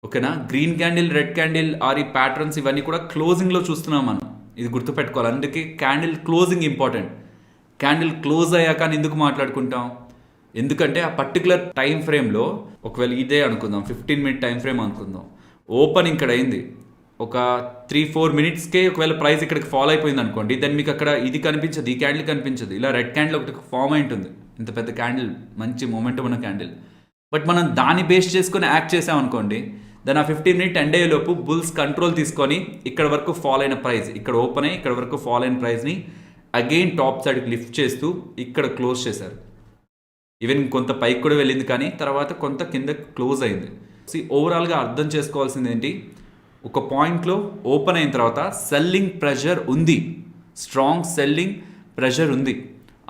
ఓకేనా? Green candle, red candle or ఈ ప్యాటర్న్స్ ఇవన్నీ కూడా క్లోజింగ్లో చూస్తున్నాం మనం. ఇది గుర్తుపెట్టుకోవాలి. అందుకే candle closing important. Candle close అయ్యాక ఎందుకు మాట్లాడుకుంటాం? ఎందుకంటే ఆ పర్టికులర్ టైం ఫ్రేమ్లో, ఒకవేళ ఇదే అనుకుందాం, 15 మినిట్ టైం ఫ్రేమ్ అనుకుందాం, ఓపెన్ ఇక్కడ అయింది, ఒక 3-4 మినిట్స్కే ఒకవేళ ప్రైస్ ఇక్కడికి ఫాలో అయిపోయింది అనుకోండి, దెన్ మీకు అక్కడ ఇది కనిపించదు, ఈ క్యాండిల్ కనిపించదు. ఇలా రెడ్ క్యాండిల్ ఒకటి ఫామ్ అయి ఉంటుంది, ఇంత పెద్ద క్యాండిల్, మంచి మూమెంట్ ఉన్న క్యాండిల్. బట్ మనం దాన్ని బేస్ చేసుకొని యాక్ట్ చేసామనుకోండి, దాని ఆ 15 మినిట్ ఎండ్ అయ్యేలోపు బుల్స్ కంట్రోల్ తీసుకొని ఇక్కడ వరకు ఫాలో అయిన ప్రైస్, ఇక్కడ ఓపెన్ అయ్యి ఇక్కడ వరకు ఫాలో అయిన ప్రైస్ని అగైన్ టాప్ సైడ్కి లిఫ్ట్ చేస్తూ ఇక్కడ క్లోజ్ చేశారు. ఈవెన్ కొంత పైకి కూడా వెళ్ళింది, కానీ తర్వాత కొంత కింద క్లోజ్ అయింది. సో ఓవరాల్గా అర్థం చేసుకోవాల్సింది ఏంటి, ఒక పాయింట్లో ఓపెన్ అయిన తర్వాత సెల్లింగ్ ప్రెషర్ ఉంది, స్ట్రాంగ్ సెల్లింగ్ ప్రెషర్ ఉంది.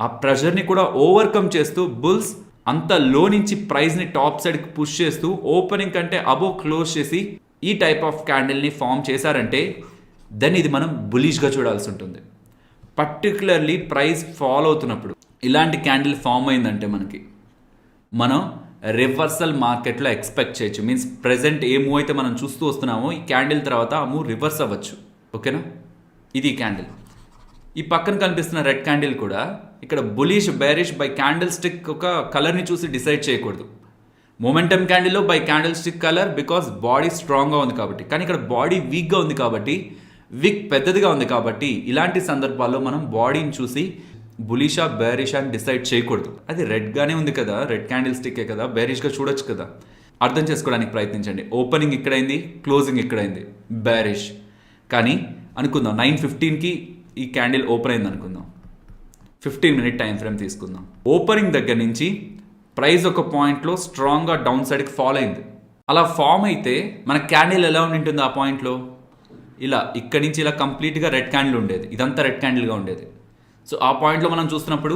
ఆ ప్రెషర్ని కూడా ఓవర్కమ్ చేస్తూ బుల్స్ అంత లో నుంచి ప్రైస్ని టాప్ సైడ్కి పుష్ చేస్తూ ఓపెనింగ్ కంటే అబోవ్ క్లోజ్ చేసి ఈ టైప్ ఆఫ్ క్యాండిల్ని ఫామ్ చేశారంటే దెన్ ఇది మనం బులిష్గా చూడాల్సి ఉంటుంది. పర్టికులర్లీ ప్రైస్ ఫాలో అవుతున్నప్పుడు ఇలాంటి క్యాండిల్ ఫామ్ అయిందంటే మనం రివర్సల్ మార్కెట్లో ఎక్స్పెక్ట్ చేయొచ్చు. మీన్స్ ప్రెజెంట్ ఏ మూవ్ అయితే మనం చూస్తూ వస్తున్నామో ఈ క్యాండిల్ తర్వాత ఆ మూవ్ రివర్స్ అవ్వచ్చు. ఓకేనా? ఇది క్యాండిల్. ఈ పక్కన కనిపిస్తున్న రెడ్ క్యాండిల్ కూడా ఇక్కడ bullish, bearish by candle stick ఒక కలర్ని చూసి డిసైడ్ చేయకూడదు. మొమెంటమ్ క్యాండిల్లో by candle stick colour, because body స్ట్రాంగ్గా ఉంది కాబట్టి. కానీ ఇక్కడ బాడీ వీక్గా ఉంది కాబట్టి, విక్ పెద్దదిగా ఉంది కాబట్టి, ఇలాంటి సందర్భాల్లో మనం బాడీని చూసి బులిషా, బేరిష్ అని డిసైడ్ చేయకూడదు. అది రెడ్గానే ఉంది కదా, రెడ్ క్యాండిల్ స్టిక్కే కదా, బేరిష్గా చూడొచ్చు కదా. అర్థం చేసుకోవడానికి ప్రయత్నించండి. ఓపెనింగ్ ఇక్కడైంది, క్లోజింగ్ ఇక్కడైంది, బేరిష్. కానీ అనుకుందాం 9:15కి ఈ క్యాండిల్ ఓపెన్ అయింది అనుకుందాం, 15 మినిట్ టైం ఫ్రేమ్ తీసుకుందాం. ఓపెనింగ్ దగ్గర నుంచి ప్రైస్ ఒక పాయింట్లో స్ట్రాంగ్గా డౌన్ సైడ్కి ఫాలో అయింది. అలా ఫామ్ అయితే మన క్యాండిల్ ఎలా ఉంటుంది ఆ పాయింట్లో? ఇలా ఇక్కడి నుంచి ఇలా కంప్లీట్గా రెడ్ క్యాండిల్ ఉండేది, ఇదంతా రెడ్ క్యాండిల్గా ఉండేది. సో ఆ పాయింట్లో మనం చూస్తున్నప్పుడు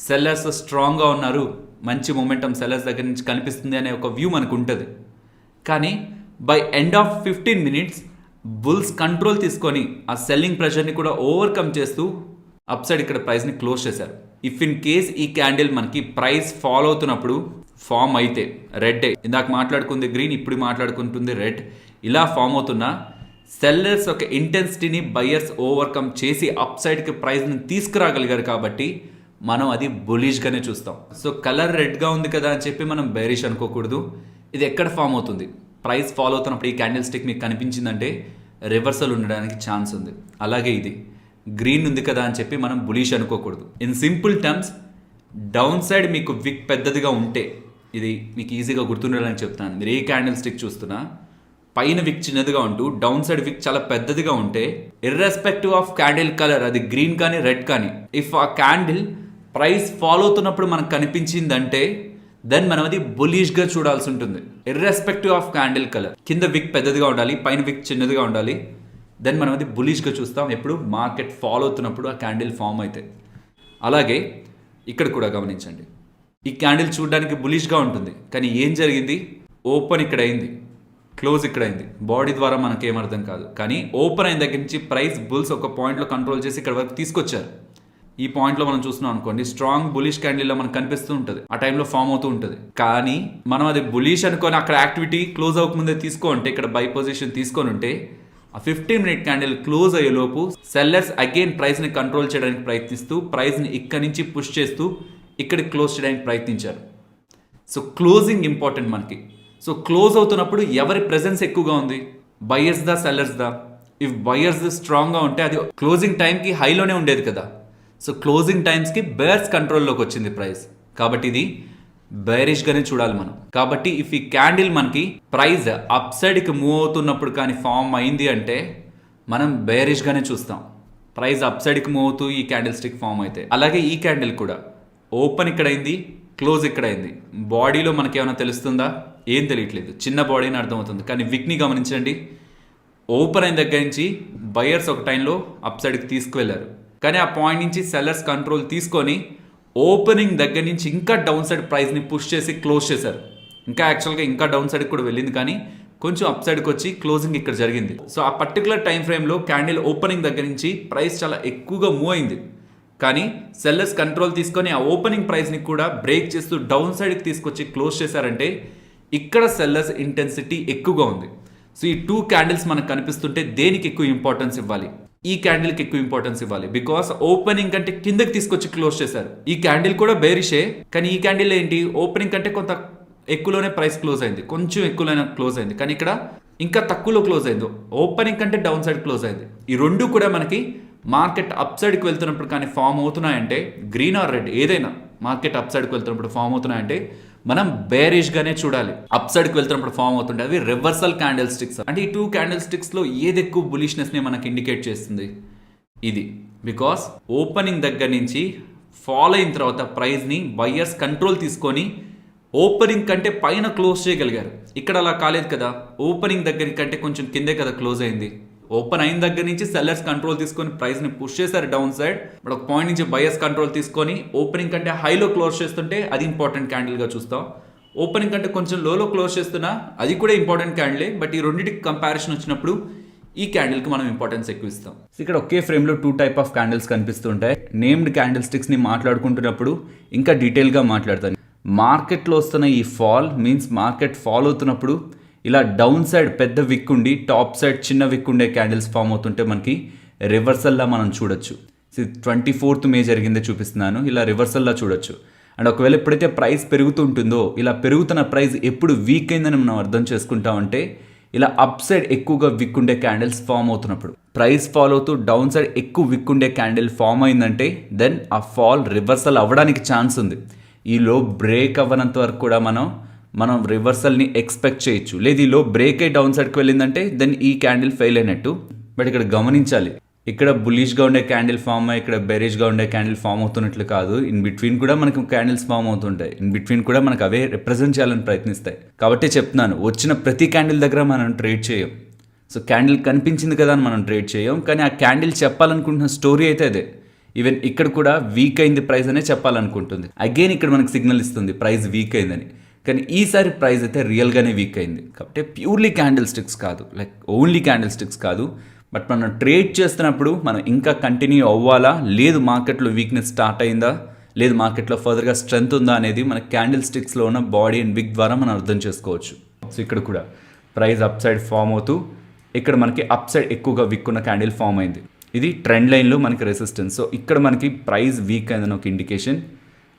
సెల్లర్స్ స్ట్రాంగ్గా ఉన్నారు, మంచి మొమెంటం సెల్లర్స్ దగ్గర నుంచి కనిపిస్తుంది అనే ఒక వ్యూ మనకు ఉంటుంది. కానీ by end of 15 minutes bulls control తీసుకొని ఆ సెల్లింగ్ ప్రెషర్ని కూడా ఓవర్కమ్ చేస్తూ అప్ సైడ్ ఇక్కడ ప్రైస్ని క్లోజ్ చేశారు. ఇఫ్ ఇన్ కేస్ ఈ క్యాండిల్ మనకి ప్రైస్ ఫాలో అవుతున్నప్పుడు ఫామ్ అయితే రెడ్, ఇందాక మాట్లాడుకుంది గ్రీన్, ఇప్పుడు మాట్లాడుకుంటుంది రెడ్, ఇలా ఫామ్ అవుతున్న సెల్లర్స్ ఒక ఇంటెన్సిటీని బయర్స్ ఓవర్కమ్ చేసి అప్ సైడ్కి ప్రైస్ని తీసుకురాగలిగారు కాబట్టి మనం అది బులిష్గానే చూస్తాం. సో కలర్ రెడ్గా ఉంది కదా అని చెప్పి మనం బేరిష్ అనుకోకూడదు. ఇది ఎక్కడ ఫామ్ అవుతుంది? ప్రైస్ ఫాలో అవుతున్నప్పుడు ఈ క్యాండిల్ స్టిక్ మీకు కనిపించిందంటే రివర్సల్ ఉండడానికి ఛాన్స్ ఉంది. అలాగే ఇది గ్రీన్ ఉంది కదా అని చెప్పి మనం బులిష్ అనుకోకూడదు. In simple terms, down side మీకు విక్ పెద్దదిగా ఉంటే, ఇది మీకు ఈజీగా గుర్తుండాలని చెప్తాను, మీరు ఏ క్యాండిల్ స్టిక్ చూస్తున్నా పైన విక్ చిన్నదిగా ఉంటూ డౌన్ సైడ్ విక్ చాలా పెద్దదిగా ఉంటే, ఇర్రెస్పెక్టివ్ ఆఫ్ క్యాండిల్ కలర్, అది గ్రీన్ కానీ రెడ్ కానీ, ఇఫ్ ఆ క్యాండిల్ ప్రైస్ ఫాలో అవుతున్నప్పుడు మనకు కనిపించిందంటే దెన్ మనం అది బులిష్గా చూడాల్సి ఉంటుంది. ఇర్రెస్పెక్టివ్ ఆఫ్ క్యాండిల్ కలర్, కింద విక్ పెద్దదిగా ఉండాలి, పైన విక్ చిన్నదిగా ఉండాలి, దెన్ మనం అది బులిష్గా చూస్తాం ఎప్పుడు మార్కెట్ ఫాలో అవుతున్నప్పుడు ఆ క్యాండిల్ ఫామ్ అయితే. అలాగే ఇక్కడ కూడా గమనించండి, ఈ క్యాండిల్ చూడడానికి బులిష్గా ఉంటుంది, కానీ ఏం జరిగింది? ఓపెన్ ఇక్కడ అయింది, క్లోజ్ ఇక్కడ అయింది. బాడీ ద్వారా మనకేం అర్థం కాదు, కానీ ఓపెన్ అయిన దగ్గర నుంచి ప్రైస్ బుల్స్ ఒక పాయింట్లో కంట్రోల్ చేసి ఇక్కడ వరకు తీసుకొచ్చారు. ఈ పాయింట్లో మనం చూస్తున్నాం అనుకోండి, స్ట్రాంగ్ బులిష్ క్యాండిల్లో మనకు కనిపిస్తూ ఉంటుంది, ఆ టైంలో ఫామ్ అవుతూ ఉంటుంది. కానీ మనం అది బులిష్ అనుకొని అక్కడ యాక్టివిటీ క్లోజ్ అవ్వకముందే తీసుకో ఉంటే, ఇక్కడ బై పొజిషన్ తీసుకొని ఉంటే ఆ 15-minute క్యాండిల్ క్లోజ్ అయ్యేలోపు సెల్లర్స్ అగైన్ ప్రైస్ని కంట్రోల్ చేయడానికి ప్రయత్నిస్తూ ప్రైస్ని ఇక్కడి నుంచి పుష్ చేస్తూ ఇక్కడికి క్లోజ్ చేయడానికి ప్రయత్నించారు. సో క్లోజింగ్ ఇంపార్టెంట్ మనకి. సో క్లోజ్ అవుతున్నప్పుడు ఎవరి ప్రెజెన్స్ ఎక్కువగా ఉంది, బయర్స్ దా సెల్లర్స్ దా? ఇఫ్ బయర్స్ స్ట్రాంగ్గా ఉంటే అది క్లోజింగ్ టైంకి హైలోనే ఉండేది కదా. సో క్లోజింగ్ టైమ్స్కి బేర్స్ కంట్రోల్లోకి వచ్చింది ప్రైస్, కాబట్టి ఇది బేరిష్గానే చూడాలి మనం. కాబట్టి ఇఫ్ ఈ క్యాండిల్ మనకి ప్రైస్ అప్ సైడ్కి మూవ్ అవుతున్నప్పుడు కానీ ఫామ్ అయింది అంటే మనం బేరిష్గానే చూస్తాం. ప్రైస్ అప్ సైడ్కి మూవ్ అవుతూ ఈ క్యాండిల్ స్టిక్ ఫామ్ అయితే. అలాగే ఈ క్యాండిల్ కూడా ఓపెన్ ఇక్కడ అయింది, క్లోజ్ ఇక్కడ అయింది. బాడీలో మనకి ఏమైనా తెలుస్తుందా? ఏం తెలియట్లేదు, చిన్న బాడీ అని అర్థమవుతుంది. కానీ విక్ని గమనించండి, ఓపెన్ అయిన దగ్గర నుంచి బయర్స్ ఒక టైంలో అప్ సైడ్కి తీసుకువెళ్ళారు, కానీ ఆ పాయింట్ నుంచి సెల్లర్స్ కంట్రోల్ తీసుకొని ఓపెనింగ్ దగ్గర నుంచి ఇంకా డౌన్ సైడ్ ప్రైస్ని పుష్ చేసి క్లోజ్ చేశారు. ఇంకా యాక్చువల్గా ఇంకా డౌన్ సైడ్కి కూడా వెళ్ళింది, కానీ కొంచెం అప్ సైడ్కి వచ్చి క్లోజింగ్ ఇక్కడ జరిగింది. సో ఆ పర్టికులర్ టైం ఫ్రేమ్లో క్యాండిల్ ఓపెనింగ్ దగ్గర నుంచి ప్రైస్ చాలా ఎక్కువగా మూవ్ అయింది, కానీ సెల్లర్స్ కంట్రోల్ తీసుకొని ఆ ఓపెనింగ్ ప్రైస్ని కూడా బ్రేక్ చేస్తూ డౌన్ సైడ్కి తీసుకొచ్చి క్లోజ్ చేశారంటే ఇక్కడ సెల్లర్స్ ఇంటెన్సిటీ ఎక్కువగా ఉంది. సో ఈ 2 క్యాండిల్స్ మనకు కనిపిస్తుంటే దేనికి ఎక్కువ ఇంపార్టెన్స్ ఇవ్వాలి? ఈ క్యాండిల్కి ఎక్కువ ఇంపార్టెన్స్ ఇవ్వాలి, బికాస్ ఓపెనింగ్ కంటే కిందకి తీసుకొచ్చి క్లోజ్ చేశారు. ఈ క్యాండిల్ కూడా బేరిషే, కానీ ఈ క్యాండిల్ ఏంటి, ఓపెనింగ్ కంటే కొంత ఎక్కువలోనే ప్రైస్ క్లోజ్ అయింది, కొంచెం ఎక్కువలోనే క్లోజ్ అయింది, కానీ ఇక్కడ ఇంకా తక్కువలో క్లోజ్ అయింది, ఓపెనింగ్ కంటే డౌన్ సైడ్ క్లోజ్ అయింది. ఈ రెండు కూడా మనకి మార్కెట్ అప్ సైడ్కి వెళ్తున్నప్పుడు కానీ ఫామ్ అవుతున్నాయంటే, గ్రీన్ ఆర్ రెడ్ ఏదైనా మార్కెట్ అప్ సైడ్కి వెళ్తున్నప్పుడు ఫామ్ అవుతున్నాయంటే మనం బేరిష్గానే చూడాలి. అప్ సైడ్కి వెళ్తున్నప్పుడు ఫామ్ అవుతుంటే అవి రివర్సల్ క్యాండిల్ స్టిక్స్. అంటే ఈ 2 క్యాండిల్ స్టిక్స్లో ఏది ఎక్కువ బులిష్నెస్ని మనకి ఇండికేట్ చేస్తుంది? ఇది. బికాస్ ఓపెనింగ్ దగ్గర నుంచి ఫాల్ అయిన తర్వాత ప్రైస్ని బయ్యర్స్ కంట్రోల్ తీసుకొని ఓపెనింగ్ కంటే పైన క్లోజ్ చేయగలిగారు. ఇక్కడ అలా కాలేదు కదా, ఓపెనింగ్ దగ్గర కంటే కొంచెం కిందే కదా క్లోజ్ అయింది. ఓపెన్ అయిన దగ్గర నుంచి సెల్లర్స్ కంట్రోల్ తీసుకొని ప్రైస్ని పుష్ చేశారు డౌన్ సైడ్, బట్ ఒక పాయింట్ నుంచి బయర్స్ కంట్రోల్ తీసుకొని ఓపెనింగ్ కంటే హైలో క్లోజ్ చేస్తుంటే అది ఇంపార్టెంట్ క్యాండిల్గా చూస్తాం. ఓపెనింగ్ కంటే కొంచెం లోలో క్లోజ్ చేస్తున్నా అది కూడా ఇంపార్టెంట్ క్యాండిలే, బట్ ఈ రెండింటికి కంపారిజన్ వచ్చినప్పుడు ఈ క్యాండిల్కి మనం ఇంపార్టెన్స్ ఎక్కువ ఇస్తాం. ఇక్కడ ఒకే ఫ్రేమ్లో 2 టైప్ ఆఫ్ క్యాండిల్స్ కనిపిస్తుంటాయి. నేమ్డ్ క్యాండిల్ స్టిక్స్ని మాట్లాడుకుంటున్నప్పుడు ఇంకా డీటెయిల్గా మాట్లాడతాను. మార్కెట్లో వస్తున్న ఈ ఫాల్ మీన్స్ మార్కెట్ ఫాల్ అవుతున్నప్పుడు ఇలా డౌన్ సైడ్ పెద్ద విక్ ఉండి టాప్ సైడ్ చిన్న విక్ ఉండే క్యాండిల్స్ ఫామ్ అవుతుంటే మనకి రివర్సల్లా మనం చూడొచ్చు. 24th మే జరిగిందే చూపిస్తున్నాను, ఇలా రివర్సల్లా చూడొచ్చు. అండ్ ఒకవేళ ఎప్పుడైతే ప్రైస్ పెరుగుతుంటుందో, ఇలా పెరుగుతున్న ప్రైస్ ఎప్పుడు వీక్ అయిందని మనం అర్థం చేసుకుంటామంటే ఇలా అప్ సైడ్ ఎక్కువగా విక్ ఉండే క్యాండిల్స్ ఫామ్ అవుతున్నప్పుడు. ప్రైస్ ఫాల్ అవుతూ డౌన్ సైడ్ ఎక్కువ విక్ ఉండే క్యాండిల్ ఫామ్ అయిందంటే దెన్ ఆ ఫాల్ రివర్సల్ అవ్వడానికి ఛాన్స్ ఉంది. ఈలో బ్రేక్ అవ్వనంత వరకు కూడా మనం రివర్సల్ని ఎక్స్పెక్ట్ చేయొచ్చు. లేదు ఈలో బ్రేక్ అయ్యి డౌన్ సైడ్కి వెళ్ళిందంటే దెన్ ఈ క్యాండిల్ ఫెయిల్ అయినట్టు. బట్ ఇక్కడ గమనించాలి, ఇక్కడ బులిష్గా ఉండే క్యాండిల్ ఫామ్ అయ్యి ఇక్కడ బెరిష్గా ఉండే క్యాండిల్ ఫామ్ అవుతున్నట్లు కాదు. ఇన్ బిట్వీన్ కూడా మనకు క్యాండిల్స్ ఫామ్ అవుతుంటాయి, ఇన్ బిట్వీన్ కూడా మనకు అవే రిప్రజెంట్ చేయాలని ప్రయత్నిస్తాయి. కాబట్టి చెప్తున్నాను, వచ్చిన ప్రతి క్యాండిల్ దగ్గర మనం ట్రేడ్ చేయం. సో క్యాండిల్ కనిపించింది కదా అని మనం ట్రేడ్ చేయం, కానీ ఆ క్యాండిల్ చెప్పాలనుకుంటున్న స్టోరీ అయితే అదే. ఈవెన్ ఇక్కడ కూడా వీక్ అయింది ప్రైస్ అనే చెప్పాలనుకుంటుంది. అగైన్ ఇక్కడ మనకు సిగ్నల్ ఇస్తుంది ప్రైస్ వీక్ అయిందని, కానీ ఈసారి ప్రైస్ అయితే రియల్గానే వీక్ అయింది. కాబట్టి ప్యూర్లీ క్యాండిల్ స్టిక్స్ కాదు, లైక్ ఓన్లీ క్యాండిల్ స్టిక్స్ కాదు, బట్ మనం ట్రేడ్ చేస్తున్నప్పుడు మనం ఇంకా కంటిన్యూ అవ్వాలా, లేదు మార్కెట్లో వీక్నెస్ స్టార్ట్ అయిందా, లేదు మార్కెట్లో ఫర్దర్గా స్ట్రెంత్ ఉందా అనేది మన క్యాండిల్ స్టిక్స్లో ఉన్న బాడీ అండ్ విక్ ద్వారా మనం అర్థం చేసుకోవచ్చు. సో ఇక్కడ కూడా ప్రైస్ అప్ సైడ్ ఫామ్ అవుతూ ఇక్కడ మనకి అప్ సైడ్ ఎక్కువగా విక్ ఉన్న క్యాండిల్ ఫామ్ అయింది. ఇది ట్రెండ్ లైన్లో మనకి రెసిస్టెన్స్. సో ఇక్కడ మనకి ప్రైస్ వీక్ అయిందని ఒక indication,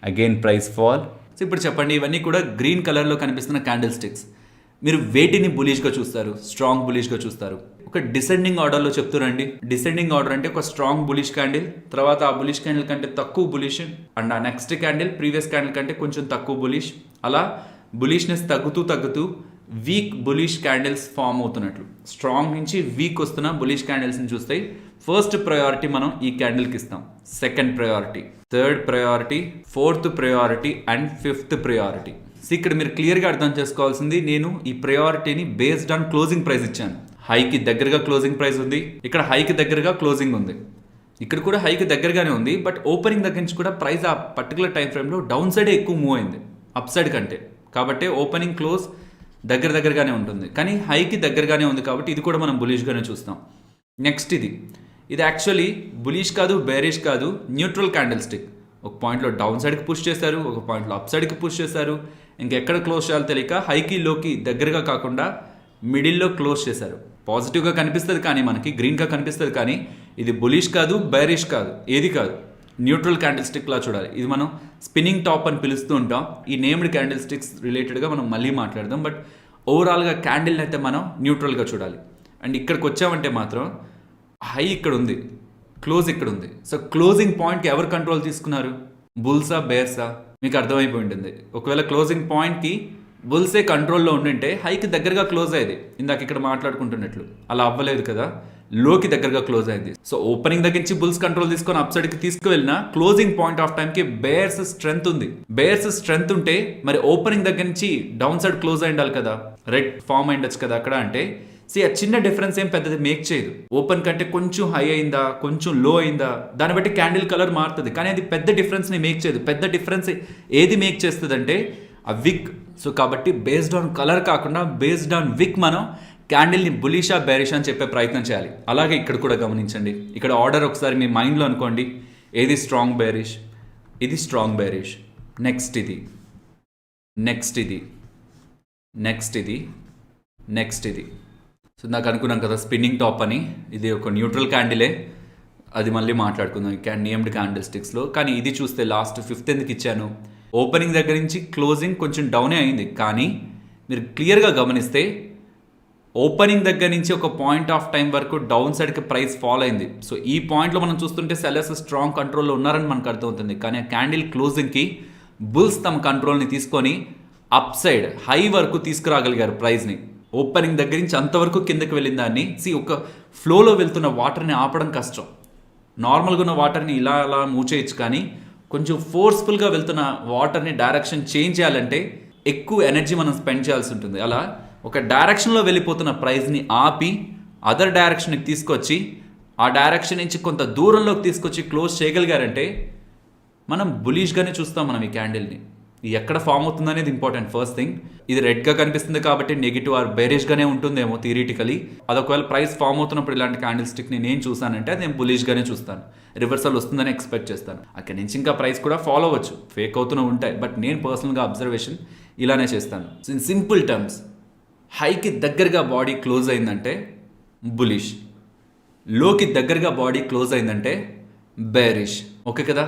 again price fall. So ఇప్పుడు చెప్పండి, ఇవన్నీ కూడా గ్రీన్ కలర్లో కనిపిస్తున్న క్యాండిల్ స్టిక్స్. మీరు వేటిని బులిష్గా చూస్తారు, స్ట్రాంగ్ బులిష్గా చూస్తారు? ఒక డిసెండింగ్ ఆర్డర్లో చెప్తారండి. డిసెండింగ్ ఆర్డర్ అంటే ఒక స్ట్రాంగ్ బులిష్ క్యాండిల్, తర్వాత ఆ బులిష్ క్యాండిల్ కంటే తక్కువ బులిష్, అండ్ ఆ నెక్స్ట్ క్యాండిల్ ప్రీవియస్ క్యాండిల్ కంటే కొంచెం తక్కువ బులిష్, అలా బులిష్నెస్ తగ్గుతూ వీక్ బులిష్ క్యాండిల్స్ ఫామ్ అవుతున్నట్లు. స్ట్రాంగ్ నుంచి వీక్ వస్తున్న బులిష్ క్యాండిల్స్ని చూస్తాయి. ఫస్ట్ ప్రయారిటీ మనం ఈ క్యాండిల్కి ఇస్తాం, second priority, third priority, fourth priority and fifth priority. So ఇక్కడ మీరు క్లియర్గా అర్థం చేసుకోవాల్సింది, నేను ఈ ప్రయారిటీని బేస్డ్ ఆన్ క్లోజింగ్ ప్రైస్ ఇచ్చాను. హైకి దగ్గరగా క్లోజింగ్ ప్రైస్ ఉంది, ఇక్కడ హైకి దగ్గరగా క్లోజింగ్ ఉంది, ఇక్కడ కూడా హైకి దగ్గరగానే ఉంది, బట్ ఓపెనింగ్ దగ్గర నుంచి కూడా ప్రైస్ ఆ పర్టికులర్ టైం ఫ్రేమ్లో డౌన్ సైడే ఎక్కువ మూవ్ అయింది అప్ సైడ్ కంటే. కాబట్టి ఓపెనింగ్ క్లోజ్ దగ్గరగానే ఉంటుంది, కానీ హైకి దగ్గరగానే ఉంది, కాబట్టి ఇది కూడా మనం బులిష్గానే చూస్తాం. నెక్స్ట్ ఇది యాక్చువల్లీ బులిష్ కాదు, బేరిష్ కాదు, న్యూట్రల్ క్యాండిల్ స్టిక్. ఒక పాయింట్లో డౌన్ సైడ్కి పుష్ చేశారు, ఒక పాయింట్లో అప్ సైడ్కి పుష్ చేశారు, ఇంకెక్కడ క్లోజ్ చేయాలో తెలియక హైకి లోకి దగ్గరగా కాకుండా మిడిల్లో క్లోజ్ చేశారు. పాజిటివ్గా కనిపిస్తుంది కానీ మనకి గ్రీన్గా కనిపిస్తుంది కానీ ఇది బులిష్ కాదు, బేరిష్ కాదు, ఏది కాదు. న్యూట్రల్ క్యాండిల్ స్టిక్లా చూడాలి. ఇది మనం స్పిన్నింగ్ టాప్ అని పిలుస్తూ ఉంటాం. ఈ నేమ్డ్ క్యాండిల్ స్టిక్స్ రిలేటెడ్గా మనం మళ్ళీ మాట్లాడదాం. బట్ ఓవరాల్గా క్యాండిల్ని అయితే మనం న్యూట్రల్గా చూడాలి. అండ్ ఇక్కడికి వచ్చామంటే మాత్రం హై ఇక్కడ ఉంది, క్లోజ్ ఇక్కడ ఉంది. సో క్లోజింగ్ పాయింట్కి ఎవరు కంట్రోల్ తీసుకున్నారు? బుల్సా, బేర్సా? మీకు అర్థమైపోయి ఉంటుంది. ఒకవేళ క్లోజింగ్ పాయింట్కి బుల్సే కంట్రోల్లో ఉండింటే హైకి దగ్గరగా క్లోజ్ అయ్యేది. ఇందాక ఇక్కడ మాట్లాడుకుంటున్నట్లు అలా అవ్వలేదు కదా, లోకి దగ్గరగా క్లోజ్ అయింది. సో ఓపెనింగ్ దగ్గర నుంచి బుల్స్ కంట్రోల్ తీసుకొని అప్ సైడ్కి తీసుకువెళ్ళిన క్లోజింగ్ పాయింట్ ఆఫ్ టైంకి బేర్స్ స్ట్రెంత్ ఉంది. బేర్స్ స్ట్రెంత్ ఉంటే మరి ఓపెనింగ్ దగ్గర నుంచి డౌన్ సైడ్ క్లోజ్ అయి ఉండాలి కదా, రెడ్ ఫామ్ అయి ఉండొచ్చు కదా అక్కడ. అంటే ఆ చిన్న డిఫరెన్స్ ఏం పెద్దది మేక్ చేయదు. ఓపెన్ కంటే కొంచెం హై అయిందా, కొంచెం లో అయిందా, దాన్ని బట్టి క్యాండిల్ కలర్ మారుతుంది. కానీ అది పెద్ద డిఫరెన్స్ని మేక్ చేయదు. పెద్ద డిఫరెన్స్ ఏది మేక్ చేస్తుంది అంటే ఆ విక్. సో కాబట్టి బేస్డ్ ఆన్ కలర్ కాకుండా బేస్డ్ ఆన్ విక్ మనం క్యాండిల్ని బులిషా, బేరిషా అని చెప్పే ప్రయత్నం చేయాలి. అలాగే ఇక్కడ కూడా గమనించండి. ఇక్కడ ఆర్డర్ ఒకసారి మీ మైండ్లో అనుకోండి. ఏది స్ట్రాంగ్ బేరిష్, ఇది స్ట్రాంగ్ బేరిష్, నెక్స్ట్ ఇది, నెక్స్ట్ ఇది, నెక్స్ట్ ఇది, నెక్స్ట్ ఇది. సో నాకు అనుకున్నాం కదా స్పిన్నింగ్ టాప్ అని, ఇది ఒక న్యూట్రల్ క్యాండిలే. అది మళ్ళీ మాట్లాడుకుందాం ఈ నేమ్డ్ క్యాండిల్ స్టిక్స్లో. కానీ ఇది చూస్తే లాస్ట్ 5th ఎందుకు ఇచ్చాను? ఓపెనింగ్ దగ్గర నుంచి క్లోజింగ్ కొంచెం డౌనే అయింది. కానీ మీరు క్లియర్గా గమనిస్తే ఓపెనింగ్ దగ్గర నుంచి ఒక పాయింట్ ఆఫ్ టైం వరకు డౌన్ సైడ్కి ప్రైస్ ఫాల్ అయింది. సో ఈ పాయింట్లో మనం చూస్తుంటే సెల్లర్స్ స్ట్రాంగ్ కంట్రోల్లో ఉన్నారని మనకు అర్థమవుతుంది. కానీ ఆ క్యాండిల్ క్లోజింగ్కి బుల్స్ తమ కంట్రోల్ని తీసుకొని అప్ సైడ్ హై వరకు తీసుకురాగలిగారు ప్రైస్ని. ఓపెనింగ్ దగ్గర నుంచి అంతవరకు కిందకి వెళ్ళిన దాన్ని ఒక ఫ్లోలో వెళ్తున్న వాటర్ని ఆపడం కష్టం. నార్మల్గా ఉన్న వాటర్ని ఇలా అలా మూవ్ చేయొచ్చు, కానీ కొంచెం ఫోర్స్ఫుల్గా వెళ్తున్న వాటర్ని డైరెక్షన్ చేంజ్ చేయాలంటే ఎక్కువ ఎనర్జీ మనం స్పెండ్ చేయాల్సి ఉంటుంది. అలా ఒక డైరెక్షన్లో వెళ్ళిపోతున్న ప్రైస్ని ఆపి అదర్ డైరెక్షన్కి తీసుకొచ్చి ఆ డైరెక్షన్ నుంచి కొంత దూరంలోకి తీసుకొచ్చి క్లోజ్ చేయగలిగారంటే మనం బులిష్గానే చూస్తాం మనం ఈ క్యాండిల్ని. ఎక్కడ ఫామ్ అవుతుంది అనేది ఇంపార్టెంట్. ఫస్ట్ థింగ్, ఇది రెడ్గా కనిపిస్తుంది కాబట్టి నెగిటివ్ ఆర్ బేరిష్గానే ఉంటుందేమో థియరిటికలీ. అదొకవేళ ప్రైస్ ఫామ్ అవుతున్నప్పుడు ఇలాంటి క్యాండిల్ స్టిక్ని నేను చూసానంటే అది నేను బులిష్గానే చూస్తాను. రివర్సల్ వస్తుందని ఎక్స్పెక్ట్ చేస్తాను. అక్కడి నుంచి ఇంకా ప్రైస్ కూడా ఫాలో అవ్వచ్చు, ఫేక్ అవుతూనే ఉంటాయి. బట్ నేను పర్సనల్గా అబ్జర్వేషన్ ఇలానే చేస్తాను. ఇన్ సింపుల్ టర్మ్స్, హైకి దగ్గరగా బాడీ క్లోజ్ అయిందంటే బులిష్, లోకి దగ్గరగా బాడీ క్లోజ్ అయిందంటే బేరిష్. ఓకే కదా?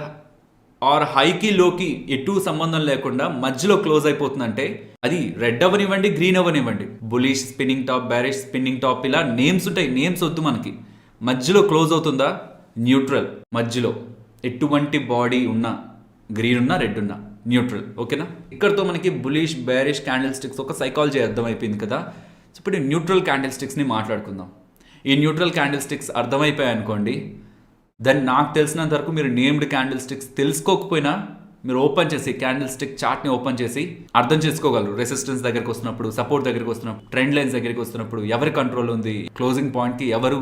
ఆర్ హైకి లోకి ఎటు సంబంధం లేకుండా మధ్యలో క్లోజ్ అయిపోతుందంటే అది రెడ్ అవ్వనివ్వండి, గ్రీన్ అవ్వనివ్వండి, bullish, spinning top, bearish, spinning top, ఇలా నేమ్స్ ఉంటాయి. నేమ్స్ వద్దు మనకి. మధ్యలో క్లోజ్ అవుతుందా? న్యూట్రల్. మధ్యలో ఎటువంటి బాడీ ఉన్నా, గ్రీన్ ఉన్నా, రెడ్ ఉన్నా న్యూట్రల్. ఓకేనా? ఇక్కడతో మనకి బులిష్, బేరిష్ క్యాండిల్ స్టిక్స్ ఒక సైకాలజీ అర్థమైపోయింది కదా. సో ఇప్పుడు న్యూట్రల్ క్యాండిల్ స్టిక్స్ని మాట్లాడుకుందాం. ఈ న్యూట్రల్ క్యాండిల్ స్టిక్స్ అర్థమైపోయాయి అనుకోండి, దెన్ నాకు తెలిసినంత వరకు మీరు నేమ్డ్ క్యాండిల్ స్టిక్స్ తెలుసుకోకపోయినా మీరు ఓపెన్ చేసి క్యాండిల్ స్టిక్ చార్ట్ని ఓపెన్ చేసి అర్థం చేసుకోగలరు. రెసిస్టెన్స్ దగ్గరికి వస్తున్నప్పుడు, సపోర్ట్ దగ్గరికి వస్తున్నప్పుడు, ట్రెండ్ లైన్స్ దగ్గరికి వస్తున్నప్పుడు ఎవరి కంట్రోల్ ఉంది, క్లోజింగ్ పాయింట్కి ఎవరు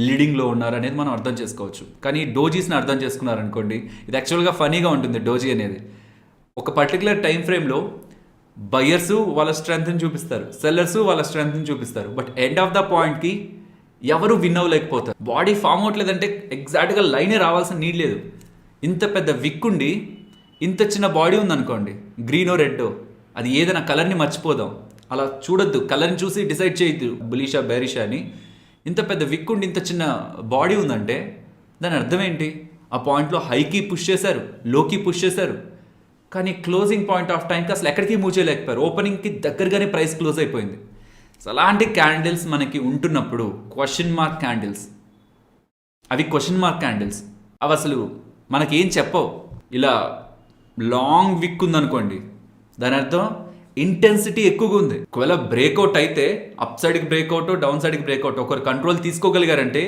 లీడింగ్లో ఉన్నారు అనేది మనం అర్థం చేసుకోవచ్చు. కానీ డోజీస్ని అర్థం చేసుకున్నారనుకోండి, ఇది యాక్చువల్గా ఫనీగా ఉంటుంది. డోజీ అనేది ఒక పర్టికులర్ టైం ఫ్రేమ్లో బయర్స్ వాళ్ళ స్ట్రెంగ్త్ని చూపిస్తారు, సెల్లర్స్ వాళ్ళ స్ట్రెంగ్త్ని చూపిస్తారు. బట్ ఎండ్ ఆఫ్ ద పాయింట్కి ఎవరు విన్ అవ్వలేకపోతారు. బాడీ ఫామ్ అవ్వట్లేదంటే ఎగ్జాక్ట్గా లైనే రావాల్సిన నీడ్ లేదు. ఇంత పెద్ద విక్ ఉండి ఇంత చిన్న బాడీ ఉందనుకోండి, గ్రీనో రెడ్డో, అది ఏదైనా కలర్ని మర్చిపోదాం. అలా చూడొద్దు, కలర్ని చూసి డిసైడ్ చేయొద్దు బులిషా, బేరిషా అని. ఇంత పెద్ద విక్ ఉండి ఇంత చిన్న బాడీ ఉందంటే దాని అర్థం ఏంటి? ఆ పాయింట్లో హైకి పుష్ చేశారు, లోకి పుష్ చేశారు, కానీ క్లోజింగ్ పాయింట్ ఆఫ్ టైంకి అసలు ఎక్కడికి మూవ్ చేయలేకపోయారు. ఓపెనింగ్కి దగ్గరగానే ప్రైస్ క్లోజ్ అయిపోయింది. సో అలాంటి క్యాండిల్స్ మనకి ఉంటున్నప్పుడు క్వశ్చన్ మార్క్ క్యాండిల్స్, అవి క్వశ్చన్ మార్క్ క్యాండిల్స్, అవి అసలు మనకేం చెప్పవు. ఇలా లాంగ్ విక్ ఉందనుకోండి, దాని అర్థం ఇంటెన్సిటీ ఎక్కువగా ఉంది. ఒకవేళ బ్రేక్అవుట్ అయితే అప్ సైడ్కి బ్రేక్అవుట్, డౌన్ సైడ్కి బ్రేక్అవుట్ ఒకరు కంట్రోల్ తీసుకోగలిగారంటే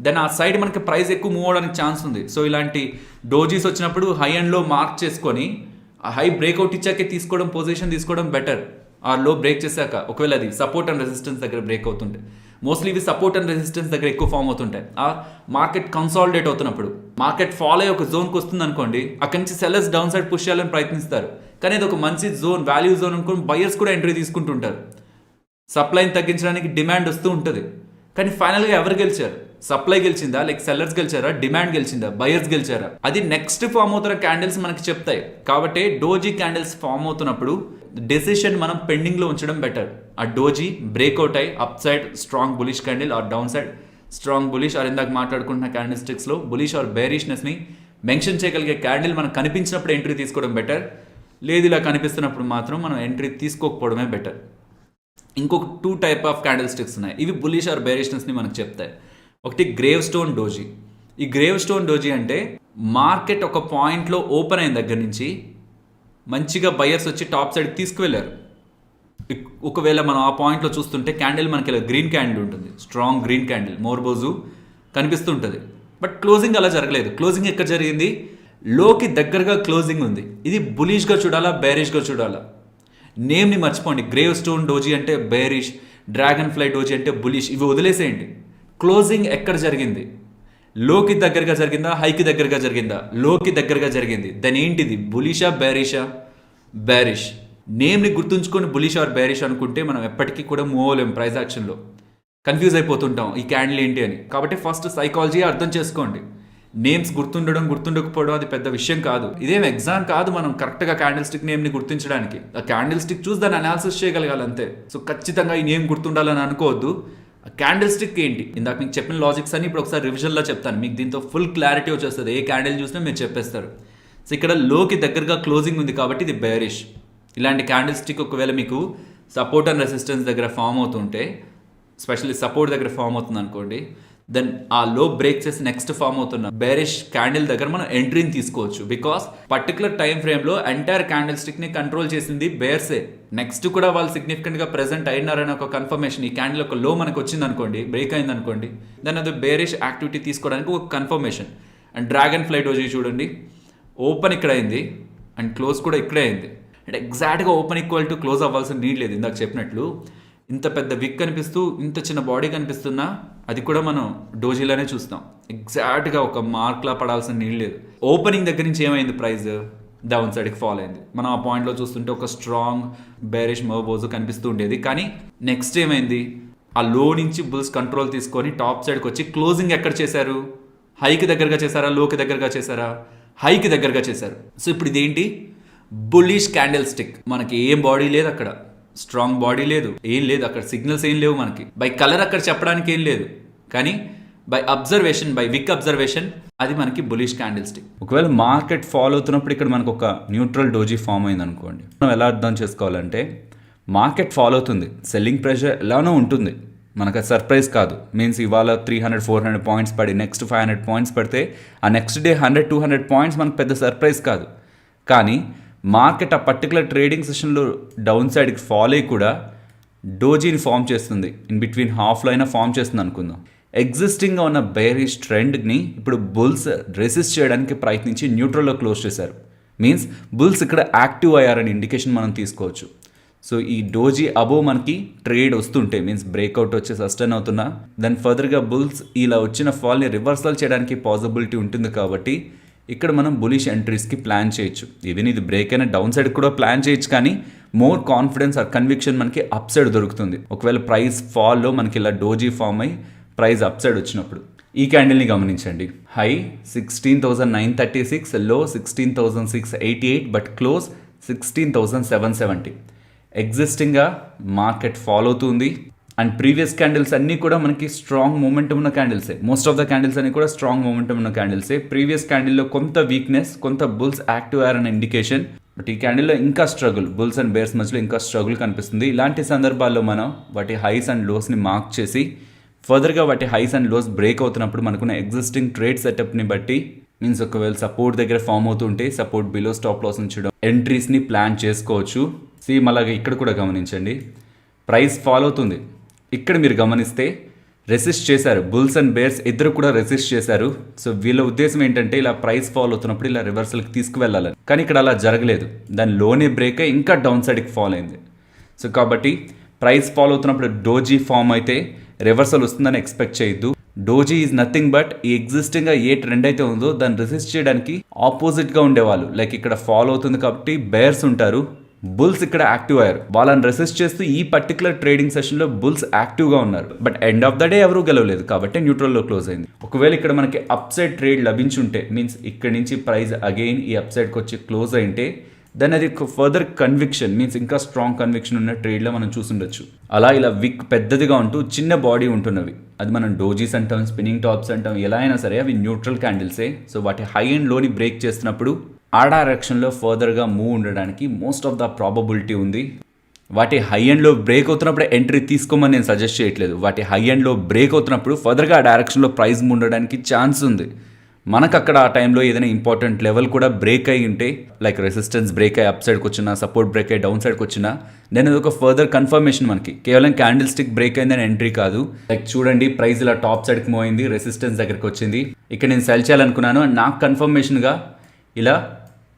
దెన్ ఆ సైడ్ మనకి ప్రైస్ ఎక్కువ మూవ్ అవడానికి ఛాన్స్ ఉంది. సో ఇలాంటి డోజీస్ వచ్చినప్పుడు హై అండ్ లో మార్క్ చేసుకొని ఆ హై బ్రేక్అవుట్ ఇచ్చాకే తీసుకోవడం, పొజిషన్ తీసుకోవడం బెటర్. ఆ లో బ్రేక్ చేశాక ఒకవేళ అది సపోర్ట్ అండ్ రెసిస్టెన్స్ దగ్గర బ్రేక్ అవుతుంటే, మోస్ట్లీ ఇవి సపోర్ట్ అండ్ రెసిస్టెన్స్ దగ్గర ఎక్కువ ఫామ్ అవుతుంటాయి. ఆ మార్కెట్ కన్సాలిడేట్ అవుతున్నప్పుడు, మార్కెట్ ఫాలో అయ్యి ఒక జోన్కి వస్తుంది అనుకోండి, అక్కడి నుంచి సెల్లర్స్ డౌన్ సైడ్ పుష్ చేయాలని ప్రయత్నిస్తారు. కానీ అది ఒక మంచి జోన్, వాల్యూ జోన్ అనుకోని బయర్స్ కూడా ఎంట్రీ తీసుకుంటుంటారు. సప్లైని తగ్గించడానికి డిమాండ్ వస్తూ ఉంటుంది. కానీ ఫైనల్గా ఎవరు గెలిచారు? సప్లై గెలిచిందా, లైక్ సెల్లర్స్ గెలిచారా, డిమాండ్ గెలిచిందా, బయర్స్ గెలిచారా? అది నెక్స్ట్ ఫామ్ అవుతున్న క్యాండిల్స్ మనకి చెప్తాయి. కాబట్టి డోజీ క్యాండిల్స్ ఫామ్ అవుతున్నప్పుడు డెసిషన్ మనం పెండింగ్లో ఉంచడం బెటర్. ఆ డోజీ బ్రేక్అవుట్ అయ్యి up side strong bullish candle or down side strong bullish or ఇందాక మాట్లాడుకుంటున్న క్యాండిల్ స్టిక్స్లో బులిష్ ఆర్ బేరిష్నెస్ని మెన్షన్ చేయగలిగే క్యాండిల్ మనకు కనిపించినప్పుడు ఎంట్రీ తీసుకోవడం బెటర్. లేదు ఇలా కనిపిస్తున్నప్పుడు మాత్రం మనం ఎంట్రీ తీసుకోకపోవడమే బెటర్. ఇంకొక 2 టైప్ ఆఫ్ క్యాండిల్ స్టిక్స్ ఉన్నాయి. ఇవి బులిష్ ఆర్ బేరిష్నెస్ని మనకు చెప్తాయి. ఒకటి గ్రేవ్ స్టోన్ డోజీ. ఈ గ్రేవ్ స్టోన్ డోజీ అంటే మార్కెట్ ఒక పాయింట్లో ఓపెన్ అయిన దగ్గర నుంచి మంచిగా బయర్స్ వచ్చి టాప్ సైడ్కి తీసుకువెళ్ళారు. ఒకవేళ మనం ఆ పాయింట్లో చూస్తుంటే క్యాండిల్ మనకి ఇలా గ్రీన్ క్యాండిల్ ఉంటుంది, స్ట్రాంగ్ గ్రీన్ క్యాండిల్ మోర్బోజు కనిపిస్తుంటుంది. బట్ క్లోజింగ్ అలా జరగలేదు. క్లోజింగ్ ఎక్కడ జరిగింది? లోకి దగ్గరగా క్లోజింగ్ ఉంది. ఇది బులిష్గా చూడాలా బేరిష్గా చూడాలా? నేమ్ని మర్చిపోండి. గ్రేవ్ స్టోన్ డోజీ అంటే బేరిష్, డ్రాగన్ ఫ్లై డోజీ అంటే బులిష్, ఇవి వదిలేసేయండి. క్లోజింగ్ ఎక్కడ జరిగింది? లోకి దగ్గరగా జరిగిందా, హైకి దగ్గరగా జరిగిందా? లోకి దగ్గరగా జరిగింది. దాని ఏంటిది? బులిషా బేరిషా? బేరిష్. నేమ్ని గుర్తుంచుకొని బులిష్ ఆర్ బేరిష్ అనుకుంటే మనం ఎప్పటికీ కూడా మూవ్ అవ్వలేం. ప్రైస్ యాక్షన్లో కన్ఫ్యూజ్ అయిపోతుంటాం ఈ క్యాండిల్ ఏంటి అని. కాబట్టి ఫస్ట్ సైకాలజీ అర్థం చేసుకోండి. నేమ్స్ గుర్తుండకపోవడం అది పెద్ద విషయం కాదు. ఇదేం ఎగ్జామ్ కాదు మనం కరెక్ట్గా క్యాండిల్ స్టిక్ నేమ్ని గుర్తించడానికి. ఆ క్యాండిల్ స్టిక్ చూసి దాన్ని అనాలిసిస్ చేయగలగాలి అంతే. సో ఖచ్చితంగా ఈ నేమ్ గుర్తుండాలని అనుకోవద్దు. క్యాండిల్ స్టిక్ ఏంటి, ఇందాక మీకు చెప్పిన లాజిక్స్ అన్ని ఇప్పుడు ఒకసారి రివిజన్లో చెప్తాను. మీకు దీంతో ఫుల్ క్లారిటీ వచ్చేస్తుంది. ఏ క్యాండిల్ చూసినా మీరు చెప్పేస్తారు. సో ఇక్కడ లోకి దగ్గరగా క్లోజింగ్ ఉంది కాబట్టి ఇది బేరిష్. ఇలాంటి క్యాండిల్ స్టిక్ ఒకవేళ మీకు సపోర్ట్ అండ్ రెసిస్టెన్స్ దగ్గర ఫామ్ అవుతుంటే, స్పెషల్లీ సపోర్ట్ దగ్గర ఫామ్ అవుతుంది అనుకోండి, దెన్ ఆ లో బ్రేక్ చేసి నెక్స్ట్ ఫామ్ అవుతున్న బేరిష్ క్యాండిల్ దగ్గర మనం ఎంట్రీని తీసుకోవచ్చు. బికాస్ పర్టికులర్ టైం ఫ్రేమ్లో ఎంటైర్ క్యాండిల్ స్టిక్ని కంట్రోల్ చేసింది బేర్సే. నెక్స్ట్ కూడా వాళ్ళు సిగ్నిఫికెంట్గా ప్రెజెంట్ అయినారని ఒక కన్ఫర్మేషన్. ఈ క్యాండిల్ ఒక లో మనకు వచ్చింది అనుకోండి, బ్రేక్ అయింది అనుకోండి, దాని అది బేరిష్ యాక్టివిటీ తీసుకోవడానికి ఒక confirmation. And dragon fly doji చూడండి, ఓపెన్ ఇక్కడ అయింది అండ్ క్లోజ్ కూడా ఇక్కడే అయింది. అంటే ఎగ్జాక్ట్గా ఓపెన్ ఈక్వల్ టు క్లోజ్ అవ్వాల్సిన నీడ్ లేదు. ఇందాక చెప్పినట్లు ఇంత పెద్ద విక్ కనిపిస్తూ ఇంత చిన్న బాడీ కనిపిస్తున్నా అది కూడా మనం డోజీలోనే చూస్తాం. ఎగ్జాక్ట్గా ఒక మార్క్లా పడాల్సిన నీళ్ళు లేదు. ఓపెనింగ్ దగ్గర నుంచి ఏమైంది? ప్రైస్ డౌన్ సైడ్కి ఫాల్ అయింది. మనం ఆ పాయింట్లో చూస్తుంటే ఒక స్ట్రాంగ్ బేరిష్ మోబోజు కనిపిస్తూ ఉండేది. కానీ నెక్స్ట్ ఏమైంది? ఆ లో నుంచి బుల్స్ కంట్రోల్ తీసుకొని టాప్ సైడ్కి వచ్చి క్లోజింగ్ ఎక్కడ చేశారు? హైకి దగ్గరగా చేశారా, లోకి దగ్గరగా చేశారా? హైకి దగ్గరగా చేశారు. సో ఇప్పుడు ఇదేంటి? Bullish candle stick. మనకి ఏం బాడీ లేదు అక్కడ, స్ట్రాంగ్ బాడీ లేదు, ఏం లేదు అక్కడ, సిగ్నల్స్ ఏం లేవు మనకి. బై కలర్ అక్కడ చెప్పడానికి ఏం లేదు, కానీ బై అబ్జర్వేషన్, బై విక్ అబ్జర్వేషన్ అది మనకి బులిష్ క్యాండిల్ స్టిక్. ఒకవేళ మార్కెట్ ఫాలో అవుతున్నప్పుడు ఇక్కడ మనకు ఒక న్యూట్రల్ డోజీ ఫామ్ అయింది అనుకోండి, మనం ఎలా అర్థం చేసుకోవాలంటే మార్కెట్ ఫాలో అవుతుంది, సెల్లింగ్ ప్రెషర్ ఎలానో ఉంటుంది, మనకు అది సర్ప్రైజ్ కాదు. మీన్స్ ఇవాళ 300-400 పాయింట్స్ పడి నెక్స్ట్ 500 పాయింట్స్ పడితే ఆ నెక్స్ట్ డే 100-200 పాయింట్స్ మనకు పెద్ద సర్ప్రైజ్ కాదు. కానీ మార్కెట్ ఆ పర్టికులర్ ట్రేడింగ్ సెషన్లో డౌన్ సైడ్కి ఫాల్ అయ్యి కూడా డోజీని ఫామ్ చేస్తుంది, ఇన్ బిట్వీన్ హాఫ్లో అయినా ఫామ్ చేస్తుంది అనుకుందాం. ఎగ్జిస్టింగ్గా ఉన్న బేరిష్ ట్రెండ్ని ఇప్పుడు బుల్స్ రెసిస్ట్ చేయడానికి ప్రయత్నించి న్యూట్రల్లో క్లోజ్ చేశారు. మీన్స్ బుల్స్ ఇక్కడ యాక్టివ్ అయ్యారని ఇండికేషన్ మనం తీసుకోవచ్చు. సో ఈ డోజీ అబోవ్ మనకి ట్రేడ్ వస్తుంటే, మీన్స్ బ్రేక్అవుట్ వచ్చి సస్టైన్ అవుతున్నా, దాని ఫర్దర్గా బుల్స్ ఇలా వచ్చిన ఫాల్ని రివర్సల్ చేయడానికి పాసిబిలిటీ ఉంటుంది. కాబట్టి ఇక్కడ మనం బులిష్ ఎంట్రీస్కి ప్లాన్ చేయొచ్చు. ఈవెన్ ఇది బ్రేక్ అయిన డౌన్ సైడ్ కూడా ప్లాన్ చేయొచ్చు, కానీ మోర్ కాన్ఫిడెన్స్ ఆర్ కన్విక్షన్ మనకి అప్ సైడ్ దొరుకుతుంది. ఒకవేళ ప్రైస్ ఫాల్లో మనకి ఇలా డోజీ ఫామ్ అయ్యి ప్రైస్ అప్ సైడ్ వచ్చినప్పుడు. ఈ క్యాండిల్ని గమనించండి, హై 16,936, లో 16,688, బట్ క్లోజ్ 16,770. ఎగ్జిస్టింగ్గా మార్కెట్ ఫాలో అవుతుంది. అండ్ ప్రీవియస్ క్యాండిల్స్ అన్నీ కూడా మనకి స్ట్రాంగ్ మూమెంటం ఉన్న క్యాండిల్సే. మోస్ట్ ఆఫ్ ద క్యాండిల్స్ అన్నీ కూడా స్ట్రాంగ్ మూమెంటం ఉన్న క్యాండిల్సే. ప్రీవియస్ క్యాండిల్లో కొంత వీక్నెస్, కొంత బుల్స్ యాక్టివ్ అయ్యారన్న ఇండికేషన్. బట్ ఈ క్యాండిల్లో ఇంకా స్ట్రగుల్, బుల్స్ అండ్ బేర్స్ మధ్యలో ఇంకా స్ట్రగుల్ కనిపిస్తుంది. ఇలాంటి సందర్భాల్లో మనం వాటి హైస్ అండ్ లోస్ని మార్క్ చేసి ఫర్దర్గా వాటి హైస్ అండ్ లోస్ బ్రేక్ అవుతున్నప్పుడు మనకున్న ఎగ్జిస్టింగ్ ట్రేడ్ సెటప్ని బట్టి, మీన్స్ ఒకవేళ సపోర్ట్ దగ్గర ఫామ్ అవుతుంటే సపోర్ట్ బిలో స్టాప్ లాస్ ఉంచడం, ఎంట్రీస్ని ప్లాన్ చేసుకోవచ్చు. సేమ్ అలాగే ఇక్కడ కూడా గమనించండి, ప్రైస్ ఫాలో అవుతుంది. ఇక్కడ మీరు గమనిస్తే రెసిస్ట్ చేశారు, బుల్స్ అండ్ బేర్స్ ఇద్దరు కూడా రెసిస్ట్ చేశారు. సో వీళ్ళ ఉద్దేశం ఏంటంటే ఇలా ప్రైస్ ఫాలో అవుతున్నప్పుడు ఇలా రివర్సల్కి తీసుకువెళ్ళాలని. కానీ ఇక్కడ అలా జరగలేదు, దాని లోనే బ్రేక్ అయ్యి ఇంకా డౌన్ సైడ్కి ఫాలో అయింది. సో కాబట్టి ప్రైస్ ఫాలో అవుతున్నప్పుడు డోజీ ఫామ్ అయితే రివర్సల్ వస్తుందని ఎక్స్పెక్ట్ చేయొద్దు. డోజీ ఈజ్ నథింగ్ బట్ ఈ ఎగ్జిస్టింగ్గా ఏ ట్రెండ్ అయితే ఉందో దాన్ని రెసిస్ట్ చేయడానికి ఆపోజిట్గా ఉండేవాళ్ళు. లైక్ ఇక్కడ ఫాలో అవుతుంది కాబట్టి బేర్స్ ఉంటారు, బుల్స్ ఇక్కడ యాక్టివ్ అయ్యారు. వాళ్ళని రెసిస్ట్ చేస్తూ ఈ పర్టికులర్ ట్రేడింగ్ సెషన్లో బుల్స్ యాక్టివ్గా ఉన్నారు. But end of the day ఎవరు గెలవలేదు కాబట్టి న్యూట్రల్లో క్లోజ్ అయింది. ఒకవేళ ఇక్కడ మనకి అప్ సైడ్ ట్రేడ్ లభించుంటే, మీన్స్ ఇక్కడ నుంచి ప్రైస్ అగైన్ ఈ అప్ సైడ్కి వచ్చి క్లోజ్ అయింటే దెన్ అది ఫర్దర్ కన్విక్షన్ మీన్స్ ఇంకా స్ట్రాంగ్ కన్విక్షన్ ఉన్న ట్రేడ్లో మనం చూసుండొచ్చు. అలా ఇలా విక్ పెద్దదిగా ఉంటూ చిన్న బాడీ ఉంటున్నవి, అది మనం డోజీస్ అంటాం, స్పిన్నింగ్ టాప్స్ అంటాం, ఎలా అయినా సరే అవి న్యూట్రల్ క్యాండిల్సే. సో వాటి హై అండ్ లోని బ్రేక్ చేస్తున్నప్పుడు ఆ డైరెక్షన్లో ఫర్దర్గా మూవ్ ఉండడానికి మోస్ట్ ఆఫ్ ద ప్రాబబిలిటీ ఉంది. వాటి హై అండ్లో బ్రేక్ అవుతున్నప్పుడు ఎంట్రీ తీసుకోమని నేను సజెస్ట్ చేయట్లేదు. వాటి హై అండ్లో బ్రేక్ అవుతున్నప్పుడు ఫర్దర్గా ఆ డైరెక్షన్లో ప్రైస్ మూవ్ ఉండడానికి ఛాన్స్ ఉంది. మనకు అక్కడ ఆ టైంలో ఏదైనా ఇంపార్టెంట్ లెవెల్ కూడా బ్రేక్ అయి ఉంటే, లైక్ రెసిస్టెన్స్ బ్రేక్ అయ్యి అప్ సైడ్కి వచ్చినా, సపోర్ట్ బ్రేక్ అయ్యి డౌన్ సైడ్కి వచ్చినా, నేను ఒక ఫర్దర్ కన్ఫర్మేషన్. మనకి కేవలం క్యాండిల్ స్టిక్ బ్రేక్ అయిందని ఎంట్రీ కాదు. లైక్ చూడండి, ప్రైస్ ఇలా టాప్ సైడ్కి మూవ్ అయింది, రెసిస్టెన్స్ దగ్గరికి వచ్చింది, ఇక్కడ నేను సెల్ చేయాలనుకున్నాను అండ్ నాకు కన్ఫర్మేషన్గా ఇలా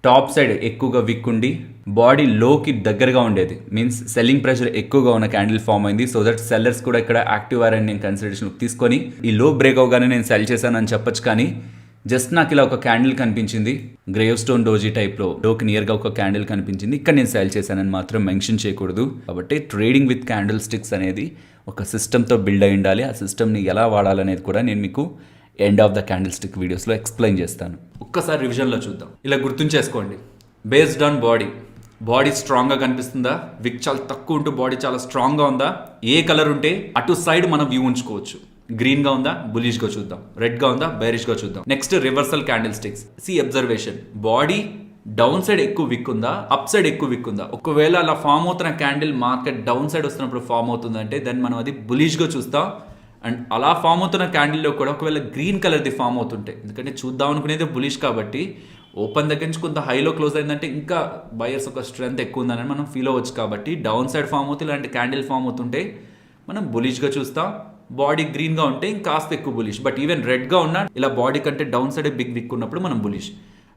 టాప్ సైడ్ ఎక్కువగా విక్ ఉండి బాడీ లోకి దగ్గరగా ఉండేది, మీన్స్ సెల్లింగ్ ప్రెషర్ ఎక్కువగా ఉన్న క్యాండిల్ ఫామ్ అయింది. సో దట్ సెల్లర్స్ కూడా ఇక్కడ యాక్టివ్ అయ్యారని నేను కన్సిడరేషన్ తీసుకొని ఈ లో బ్రేక్ అవగానే నేను సెల్ చేశాను అని చెప్పొచ్చు. కానీ జస్ట్ నాకు ఇలా ఒక క్యాండిల్ కనిపించింది, గ్రేవ్ స్టోన్ డోజీ టైప్లో లోకి నియర్గా ఒక క్యాండిల్ కనిపించింది, ఇక్కడ నేను సెల్ చేశానని మాత్రం మెన్షన్ చేయకూడదు. కాబట్టి ట్రేడింగ్ విత్ క్యాండిల్ స్టిక్స్ అనేది ఒక సిస్టమ్తో బిల్డ్ అయి ఉండాలి. ఆ సిస్టమ్ని ఎలా వాడాలనేది కూడా నేను మీకు end of the candle stick వీడియోస్లో ఎక్స్ప్లెయిన్ చేస్తాను. ఒక్కసారి రివిజన్లో చూద్దాం. ఇలా గుర్తుంచేసుకోండి, బేస్డ్ ఆన్ బాడీ స్ట్రాంగ్గా కనిపిస్తుందా, విక్ చాలా తక్కువ ఉంటూ బాడీ చాలా స్ట్రాంగ్గా ఉందా, ఏ కలర్ ఉంటే అటు సైడ్ మనం వ్యూ ఉంచుకోవచ్చు. గ్రీన్గా ఉందా, బులిష్గా చూద్దాం, రెడ్గా ఉందా, బేరిష్గా చూద్దాం. Next reversal candlesticks. See observation, body downside ఎక్కువ విక్ ఉందా, అప్ సైడ్ ఎక్కువ విక్ ఉందా. ఒకవేళ అలా ఫామ్ అవుతున్న క్యాండిల్ మార్కెట్ డౌన్ సైడ్ వస్తున్నప్పుడు ఫామ్ అవుతుందంటే దెన్ మనం అది బులిష్గా చూస్తాం. అండ్ అలా ఫామ్ అవుతున్న క్యాండిల్లో కూడా ఒకవేళ గ్రీన్ కలర్ది ఫామ్ అవుతుంటే, ఎందుకంటే చూద్దాం అనుకునేది బులిష్ కాబట్టి ఓపెన్ దగ్గర నుంచి కొంత హైలో క్లోజ్ అయిందంటే ఇంకా బయర్స్ ఒక స్ట్రెంత్ ఎక్కువ ఉందని మనం ఫీల్ అవ్వచ్చు. కాబట్టి డౌన్ సైడ్ ఫామ్ అవుతుంది ఇలాంటి క్యాండిల్ ఫామ్ అవుతుంటే మనం బులిష్గా చూస్తాం. బాడీ గ్రీన్గా ఉంటే ఇంకాస్త ఎక్కువ బులిష్. బట్ ఈవెన్ రెడ్గా ఉన్నా ఇలా బాడీ కంటే డౌన్ సైడ్ బిగ్ విక్ ఉన్నప్పుడు మనం బులిష్.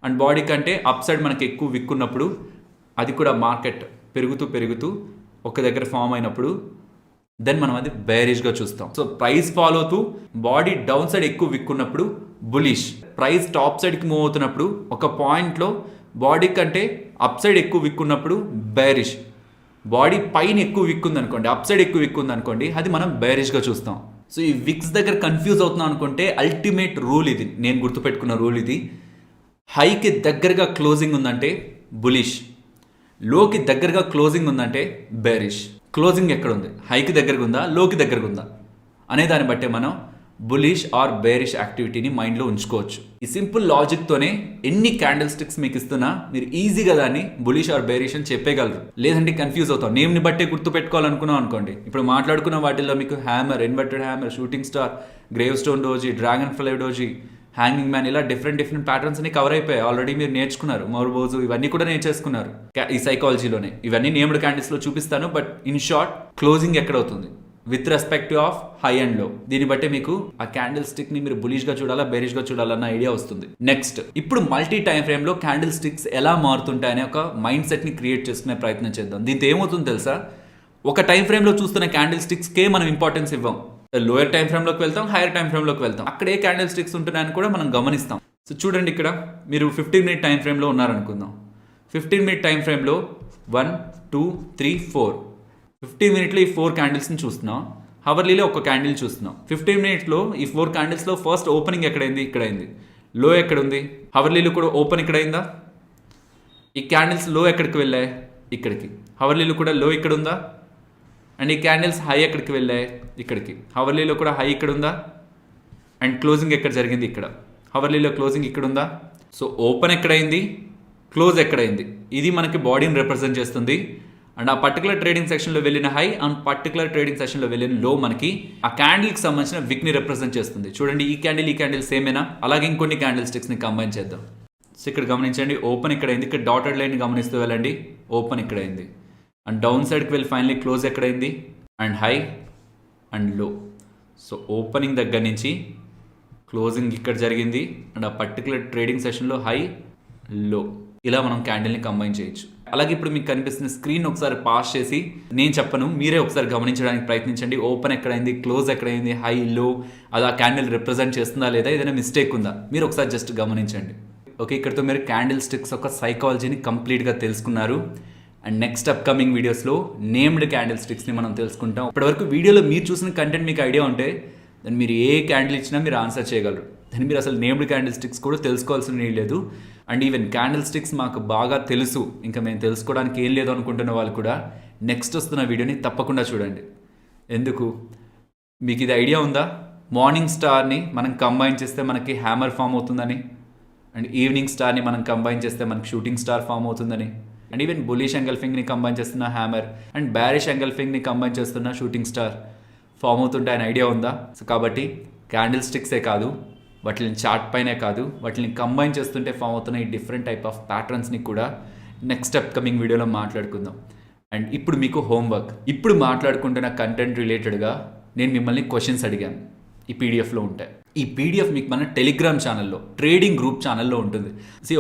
అండ్ బాడీ కంటే అప్ సైడ్ మనకి ఎక్కువ విక్ ఉన్నప్పుడు, అది కూడా మార్కెట్ పెరుగుతూ ఒక దగ్గర ఫామ్ అయినప్పుడు దెన్ మనం అది బేరిష్గా చూస్తాం. సో ప్రైస్ ఫాలో అవుతూ బాడీ డౌన్ సైడ్ ఎక్కువ విక్ ఉన్నప్పుడు బులిష్, ప్రైస్ టాప్ సైడ్కి మూవ్ అవుతున్నప్పుడు ఒక పాయింట్లో బాడీ కంటే అప్ సైడ్ ఎక్కువ విక్ ఉన్నప్పుడు బేరిష్, బాడీ పైన ఎక్కువ విక్ ఉంది అనుకోండి, అప్ సైడ్ ఎక్కువ విక్ ఉంది అనుకోండి, అది మనం బేరిష్గా చూస్తాం. సో ఈ విక్స్ దగ్గర కన్ఫ్యూజ్ అవుతున్నాం అనుకుంటే అల్టిమేట్ రూల్ ఇది, నేను గుర్తుపెట్టుకున్న రూల్ ఇది. హైకి దగ్గరగా క్లోజింగ్ ఉందంటే బులిష్, లోకి దగ్గరగా క్లోజింగ్ ఉందంటే బేరిష్. క్లోజింగ్ ఎక్కడ ఉంది, హైకి దగ్గరగా ఉందా, లోకి దగ్గరగా ఉందా అనే దాన్ని బట్టే మనం బులిష్ ఆర్ బేరిష్ యాక్టివిటీని మైండ్లో ఉంచుకోవచ్చు. ఈ సింపుల్ లాజిక్తోనే ఎన్ని క్యాండిల్ స్టిక్స్ మీకు ఇస్తున్నా మీరు ఈజీగా దాన్ని బులిష్ ఆర్ బేరిష్ అని చెప్పగలరు. లేదంటే కన్ఫ్యూజ్ అవుతాం. నేమ్ని బట్టే గుర్తు పెట్టుకోవాలనుకున్నాం అనుకోండి, ఇప్పుడు మాట్లాడుకున్న వాటిల్లో మీకు hammer, inverted hammer, shooting star, grave stone doji, dragon fly doji, hanging man, ఇలా డిఫరెంట్ ప్యాటర్న్స్ అన్ని కవర్ అయిపోయాయి. ఆల్రెడీ మీరు నేర్చుకున్నారు. మోర్బోజు ఇవన్నీ కూడా నేర్చేసుకున్నారు ఈ సైకాలజీలోనే. ఇవన్నీ నేమ్డ్ క్యాండిల్స్లో చూపిస్తాను. బట్ ఇన్ షార్ట్, క్లోజింగ్ ఎక్కడ అవుతుంది with respect of high and లో, దీన్ని బట్టి మీకు ఆ క్యాండిల్ స్టిక్ ని మీరు బులిష్గా చూడాలా, బేరిష్గా చూడాలన్న ఐడియా వస్తుంది. నెక్స్ట్, ఇప్పుడు మల్టీ టైం ఫ్రేమ్ లో క్యాండిల్ స్టిక్స్ ఎలా మారుతుంటాయనే ఒక మైండ్ సెట్ ని క్రియేట్ చేసుకునే ప్రయత్నం చేద్దాం. దీంతో ఏమవుతుందో తెలుసా, ఒక టైం ఫ్రేమ్ లో చూస్తున్న క్యాండిల్ స్టిక్స్ కే మనం ఇంపార్టెన్స్ ఇవ్వం. లోయర్ టైం ఫ్రేమ్ లోకి వెళ్తాం, హైయర్ టైం ఫ్రేమ్ లోకి వెళ్తాం, అక్కడ ఏ క్యాండిల్ స్టిక్స్ ఉంటున్నాయని కూడా మనం గమనిస్తాం. సో చూడండి, ఇక్కడ మీరు 15 మినిట్ టైం ఫ్రేమ్ లో ఉన్నారనుకుందాం. 15 మినిట్ టైం ఫ్రేమ్ లో 1 2 3 4 15 మినిట్లో ఈ 4 క్యాండిల్స్ని చూస్తున్నాం. హవర్లీలో ఒక క్యాండిల్ చూస్తున్నాం. 15 మినిట్స్లో ఈ 4 క్యాండిల్స్లో ఫస్ట్ ఓపెనింగ్ ఎక్కడైంది, ఇక్కడైంది. లో ఎక్కడుంది, హవర్లీలో కూడా ఓపెన్ ఇక్కడైందా. ఈ క్యాండిల్స్ లో ఎక్కడికి వెళ్ళాయి, ఇక్కడికి. హవర్లీలో కూడా లో ఇక్కడ ఉందా. అండ్ ఈ క్యాండిల్స్ హై ఎక్కడికి వెళ్ళాయి, ఇక్కడికి. హవర్లీలో కూడా హై ఇక్కడ ఉందా. అండ్ క్లోజింగ్ ఎక్కడ జరిగింది, ఇక్కడ. హవర్లీలో క్లోజింగ్ ఇక్కడ ఉందా. సో ఓపెన్ ఎక్కడైంది, క్లోజ్ ఎక్కడైంది, ఇది మనకి బాడీని రిప్రజెంట్ చేస్తుంది. అండ్ ఆ పర్టికులర్ ట్రేడింగ్ సెషన్లో వెళ్ళిన హై అండ్ పర్టికులర్ ట్రేడింగ్ సెషన్లో వెళ్ళిన లో మనకి ఆ క్యాండిల్కి సంబంధించిన విక్ని రిప్రజెంట్ చేస్తుంది. చూడండి, ఈ క్యాండిల్ సేమేనా. అలాగే ఇంకొన్ని క్యాండిల్ స్టిక్స్ని కంబైన్ చేద్దాం. సో ఇక్కడ గమనించండి, ఓపెన్ ఇక్కడైంది, ఇక్కడ డాటెడ్ లైన్ గమనిస్తూ వెళ్ళండి. ఓపెన్ ఇక్కడైంది అండ్ డౌన్ సైడ్కి వెళ్ళి ఫైనలీ క్లోజ్ ఎక్కడైంది, and high and low. So opening దగ్గర నుంచి క్లోజింగ్ ఇక్కడ జరిగింది అండ్ ఆ పర్టికులర్ ట్రేడింగ్ సెషన్లో హై లో. ఇలా మనం క్యాండిల్ని కంబైన్ చేయొచ్చు. అలాగే ఇప్పుడు మీకు కనిపిస్తున్న స్క్రీన్ ఒకసారి పాస్ చేసి, నేను చెప్పను, మీరే ఒకసారి గమనించడానికి ప్రయత్నించండి. ఓపెన్ ఎక్కడైంది, క్లోజ్ ఎక్కడైంది, హై లో, అది ఆ క్యాండిల్ రిప్రజెంట్ చేస్తుందా లేదా, ఏదైనా మిస్టేక్ ఉందా, మీరు ఒకసారి జస్ట్ గమనించండి. ఓకే, ఇక్కడతో మీరు క్యాండిల్ స్టిక్స్ ఒక సైకాలజీని కంప్లీట్గా తెలుసుకున్నారు. అండ్ నెక్స్ట్ అప్కమింగ్ వీడియోస్లో నేమ్డ్ క్యాండిల్ స్టిక్స్ని మనం తెలుసుకుంటాం. ఇప్పటివరకు వీడియోలో మీరు చూసిన కంటెంట్ మీకు ఐడియా ఉంటే దాన్ని మీరు ఏ క్యాండిల్ ఇచ్చినా మీరు ఆన్సర్ చేయగలరు. దాన్ని మీరు అసలు నేమ్డ్ క్యాండిల్ స్టిక్స్ కూడా తెలుసుకోవాల్సిన లేదు. అండ్ ఈవెన్ క్యాండిల్ స్టిక్స్ మాకు బాగా తెలుసు, ఇంకా మేము తెలుసుకోవడానికి ఏం లేదు అనుకుంటున్న వాళ్ళు కూడా నెక్స్ట్ వస్తున్న వీడియోని తప్పకుండా చూడండి. ఎందుకు మీకు ఇది ఐడియా ఉందా? మార్నింగ్ స్టార్ని మనం కంబైన్ చేస్తే మనకి హ్యామర్ ఫామ్ అవుతుందని, అండ్ ఈవినింగ్ స్టార్ని మనం కంబైన్ చేస్తే మనకి షూటింగ్ స్టార్ ఫామ్ అవుతుందని, అండ్ ఈవెన్ బులిష్ ఎంగల్ఫింగ్ని కంబైన్ చేస్తున్న హ్యామర్ అండ్ బ్యారిష్ ఎంగల్ఫింగ్ని కంబైన్ చేస్తున్న షూటింగ్ స్టార్ ఫామ్ అవుతుంటాయని ఐడియా ఉందా? సో కాబట్టి క్యాండిల్ స్టిక్సే కాదు, వాటిని చార్ట్ పైనే కాదు, వాటిని కంబైన్ చేస్తుంటే ఫామ్ అవుతున్న ఈ డిఫరెంట్ టైప్ ఆఫ్ ప్యాటర్న్స్ని కూడా నెక్స్ట్ అప్కమింగ్ వీడియోలో మాట్లాడుకుందాం. అండ్ ఇప్పుడు మీకు హోంవర్క్. ఇప్పుడు మాట్లాడుకుంటున్న కంటెంట్ రిలేటెడ్గా నేను మిమ్మల్ని క్వశ్చన్స్ అడిగాను, ఈ పీడిఎఫ్లో ఉంటాయి. ఈ పీడిఎఫ్ మీకు మన టెలిగ్రామ్ ఛానల్లో, ట్రేడింగ్ గ్రూప్ ఛానల్లో ఉంటుంది.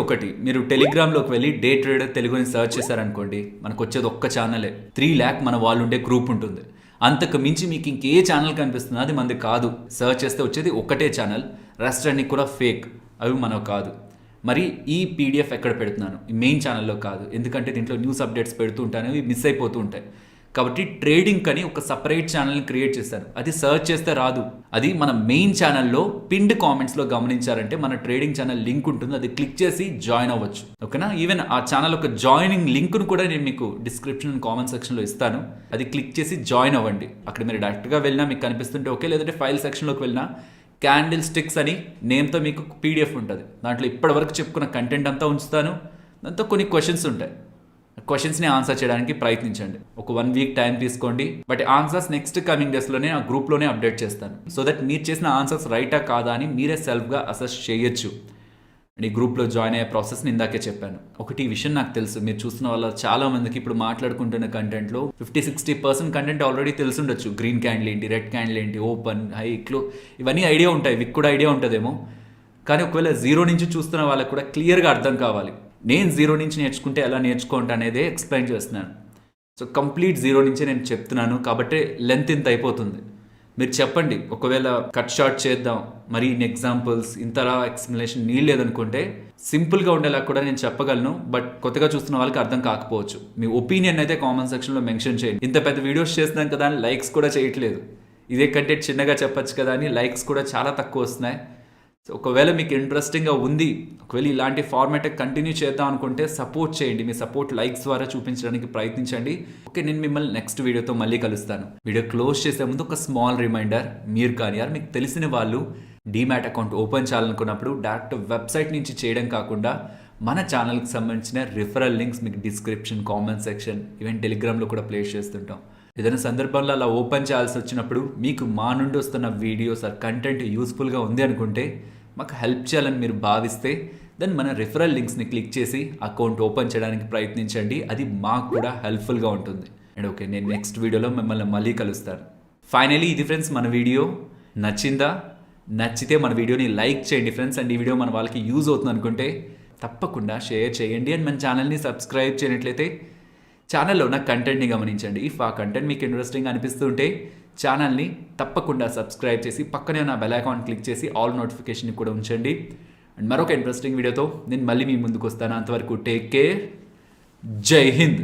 ఒకటి మీరు టెలిగ్రామ్లోకి వెళ్ళి డే ట్రేడర్ తెలుగుని సర్చ్ చేశారనుకోండి, మనకు వచ్చేది ఒక్క ఛానలే. 3 lakh మన వాళ్ళు ఉండే గ్రూప్ ఉంటుంది. అంతకు మించి మీకు ఇంకే ఛానల్ కనిపిస్తుంది, అది మనది కాదు. సర్చ్ చేస్తే వచ్చేది ఒకటే ఛానల్, రెస్ట్ అన్ని కూడా ఫేక్, అవి మనవి కాదు. మరి ఈ పీడిఎఫ్ ఎక్కడ పెడుతున్నాను? ఈ మెయిన్ ఛానల్లో కాదు, ఎందుకంటే దీంట్లో న్యూస్ అప్డేట్స్ పెడుతూ ఉంటాను, అవి మిస్ అయిపోతూ ఉంటాయి. కాబట్టి ట్రేడింగ్ అని ఒక సపరేట్ ఛానల్ని క్రియేట్ చేశాను. అది సర్చ్ చేస్తే రాదు, అది మన మెయిన్ ఛానల్లో పిన్డ్ కామెంట్స్లో గమనించారంటే మన ట్రేడింగ్ ఛానల్ లింక్ ఉంటుంది, అది క్లిక్ చేసి జాయిన్ అవ్వచ్చు. ఓకేనా? ఈవెన్ ఆ ఛానల్ ఒక జాయినింగ్ లింక్ను కూడా నేను మీకు డిస్క్రిప్షన్ కామెంట్ సెక్షన్లో ఇస్తాను, అది క్లిక్ చేసి జాయిన్ అవ్వండి. అక్కడ మీరు డైరెక్ట్గా వెళ్ళినా మీకు కనిపిస్తుంటే ఓకే, లేదంటే ఫైల్ సెక్షన్లోకి వెళ్ళినా క్యాండిల్ స్టిక్స్ అని నేమ్తో మీకు పీడిఎఫ్ ఉంటుంది. దాంట్లో ఇప్పటివరకు చెప్పుకున్న కంటెంట్ అంతా ఉంచుతాను, దాంతో కొన్ని క్వశ్చన్స్ ఉంటాయి. క్వశ్చన్స్ని ఆన్సర్ చేయడానికి ప్రయత్నించండి. ఒక 1 week టైం తీసుకోండి, బట్ ఆన్సర్స్ నెక్స్ట్ కమింగ్ డేస్లోనే ఆ గ్రూప్లోనే అప్డేట్ చేస్తాను. సో దట్ మీరు చేసిన ఆన్సర్స్ రైటా కాదా అని మీరే సెల్ఫ్గా అసెస్ చేయొచ్చు. అండ్ ఈ గ్రూప్లో జాయిన్ అయ్యే ప్రాసెస్ని ఇందాకే చెప్పాను. ఒకటి ఈ విషయం నాకు తెలుసు, మీరు చూస్తున్న వాళ్ళ చాలా మందికి ఇప్పుడు మాట్లాడుకుంటున్న కంటెంట్లో 50-60% కంటెంట్ ఆల్రెడీ తెలుసుండొచ్చు. గ్రీన్ క్యాండిల్ ఏంటి, రెడ్ క్యాండిల్ ఏంటి, ఓపెన్, హై, క్లో, ఇవన్నీ ఐడియా ఉంటాయి, మీకు కూడా ఐడియా ఉంటుందేమో. కానీ ఒకవేళ 0 నుంచి చూస్తున్న వాళ్ళకి కూడా క్లియర్గా అర్థం కావాలి. నేను 0 నుంచి నేర్చుకుంటే ఎలా నేర్చుకోండి అనేదే ఎక్స్ప్లెయిన్ చేస్తున్నాను. సో కంప్లీట్ 0 నుంచే నేను చెప్తున్నాను, కాబట్టి లెంత్ ఇంత అయిపోతుంది. మీరు చెప్పండి, ఒకవేళ కట్ షార్ట్ చేద్దాం, మరి ఇన్ని ఎగ్జాంపుల్స్, ఇంతలా ఎక్స్ప్లెనేషన్ నీళ్ళు లేదనుకుంటే సింపుల్గా ఉండేలా కూడా నేను చెప్పగలను. బట్ కొత్తగా చూస్తున్న వాళ్ళకి అర్థం కాకపోవచ్చు. మీ ఒపీనియన్ అయితే కామెంట్ సెక్షన్లో మెన్షన్ చేయండి. ఇంత పెద్ద వీడియోస్ చేస్తున్నాం కదా అని లైక్స్ కూడా చేయట్లేదు. ఇదే కంటెంట్ చిన్నగా చెప్పచ్చు కదా అని లైక్స్ కూడా చాలా తక్కువ వస్తున్నాయి. సో ఒకవేళ మీకు ఇంట్రెస్టింగ్గా ఉంది, ఒకవేళ ఇలాంటి ఫార్మాట్ కంటిన్యూ చేద్దాం అనుకుంటే సపోర్ట్ చేయండి. మీ సపోర్ట్ లైక్స్ ద్వారా చూపించడానికి ప్రయత్నించండి. ఓకే, నేను మిమ్మల్ని నెక్స్ట్ వీడియోతో మళ్ళీ కలుస్తాను. వీడియో క్లోజ్ చేసే ముందు ఒక స్మాల్ రిమైండర్, మీరు కానీ మీకు తెలిసిన వాళ్ళు డీమ్యాట్ అకౌంట్ ఓపెన్ చేయాలనుకున్నప్పుడు డైరెక్ట్ వెబ్సైట్ నుంచి చేయడం కాకుండా మన ఛానల్కి సంబంధించిన రిఫరల్ లింక్స్ మీకు డిస్క్రిప్షన్, కామెంట్ సెక్షన్, ఈవెన్ టెలిగ్రామ్లో కూడా ప్లేస్ చేస్తుంటాం. ఏదైనా సందర్భంలో అలా ఓపెన్ చేయాల్సి వచ్చినప్పుడు మీకు మా నుండి వస్తున్న వీడియోస్ ఆర్ కంటెంట్ యూస్ఫుల్గా ఉంది అనుకుంటే, మాకు హెల్ప్ చేయాలని మీరు భావిస్తే, దెన్ మన రిఫరల్ లింక్స్ని క్లిక్ చేసి అకౌంట్ ఓపెన్ చేయడానికి ప్రయత్నించండి. అది మాకు కూడా హెల్ప్ఫుల్గా ఉంటుంది. అండ్ ఓకే, నేను నెక్స్ట్ వీడియోలో మిమ్మల్ని మళ్ళీ కలుస్తాను. ఫైనలీ ఇది ఫ్రెండ్స్, మన వీడియో నచ్చిందా? నచ్చితే మన వీడియోని లైక్ చేయండి ఫ్రెండ్స్. అండ్ ఈ వీడియో మన వాళ్ళకి యూజ్ అవుతుంది అనుకుంటే తప్పకుండా షేర్ చేయండి. అండ్ మన ఛానల్ని సబ్స్క్రైబ్ చేయనట్లయితే ఛానల్లో ఉన్న కంటెంట్ని గమనించండి. ఇఫ్ ఆ కంటెంట్ మీకు ఇంట్రెస్టింగ్ అనిపిస్తుంటే ఛానల్ని తప్పకుండా సబ్స్క్రైబ్ చేసి పక్కనే ఉన్న బెల్ ఐకాన్ క్లిక్ చేసి ఆల్ నోటిఫికేషన్ కూడా ఉంచండి. అండ్ మరొక ఇంట్రెస్టింగ్ వీడియోతో నేను మళ్ళీ మీ ముందుకు వస్తాను. అంతవరకు టేక్ కేర్. జై హింద్.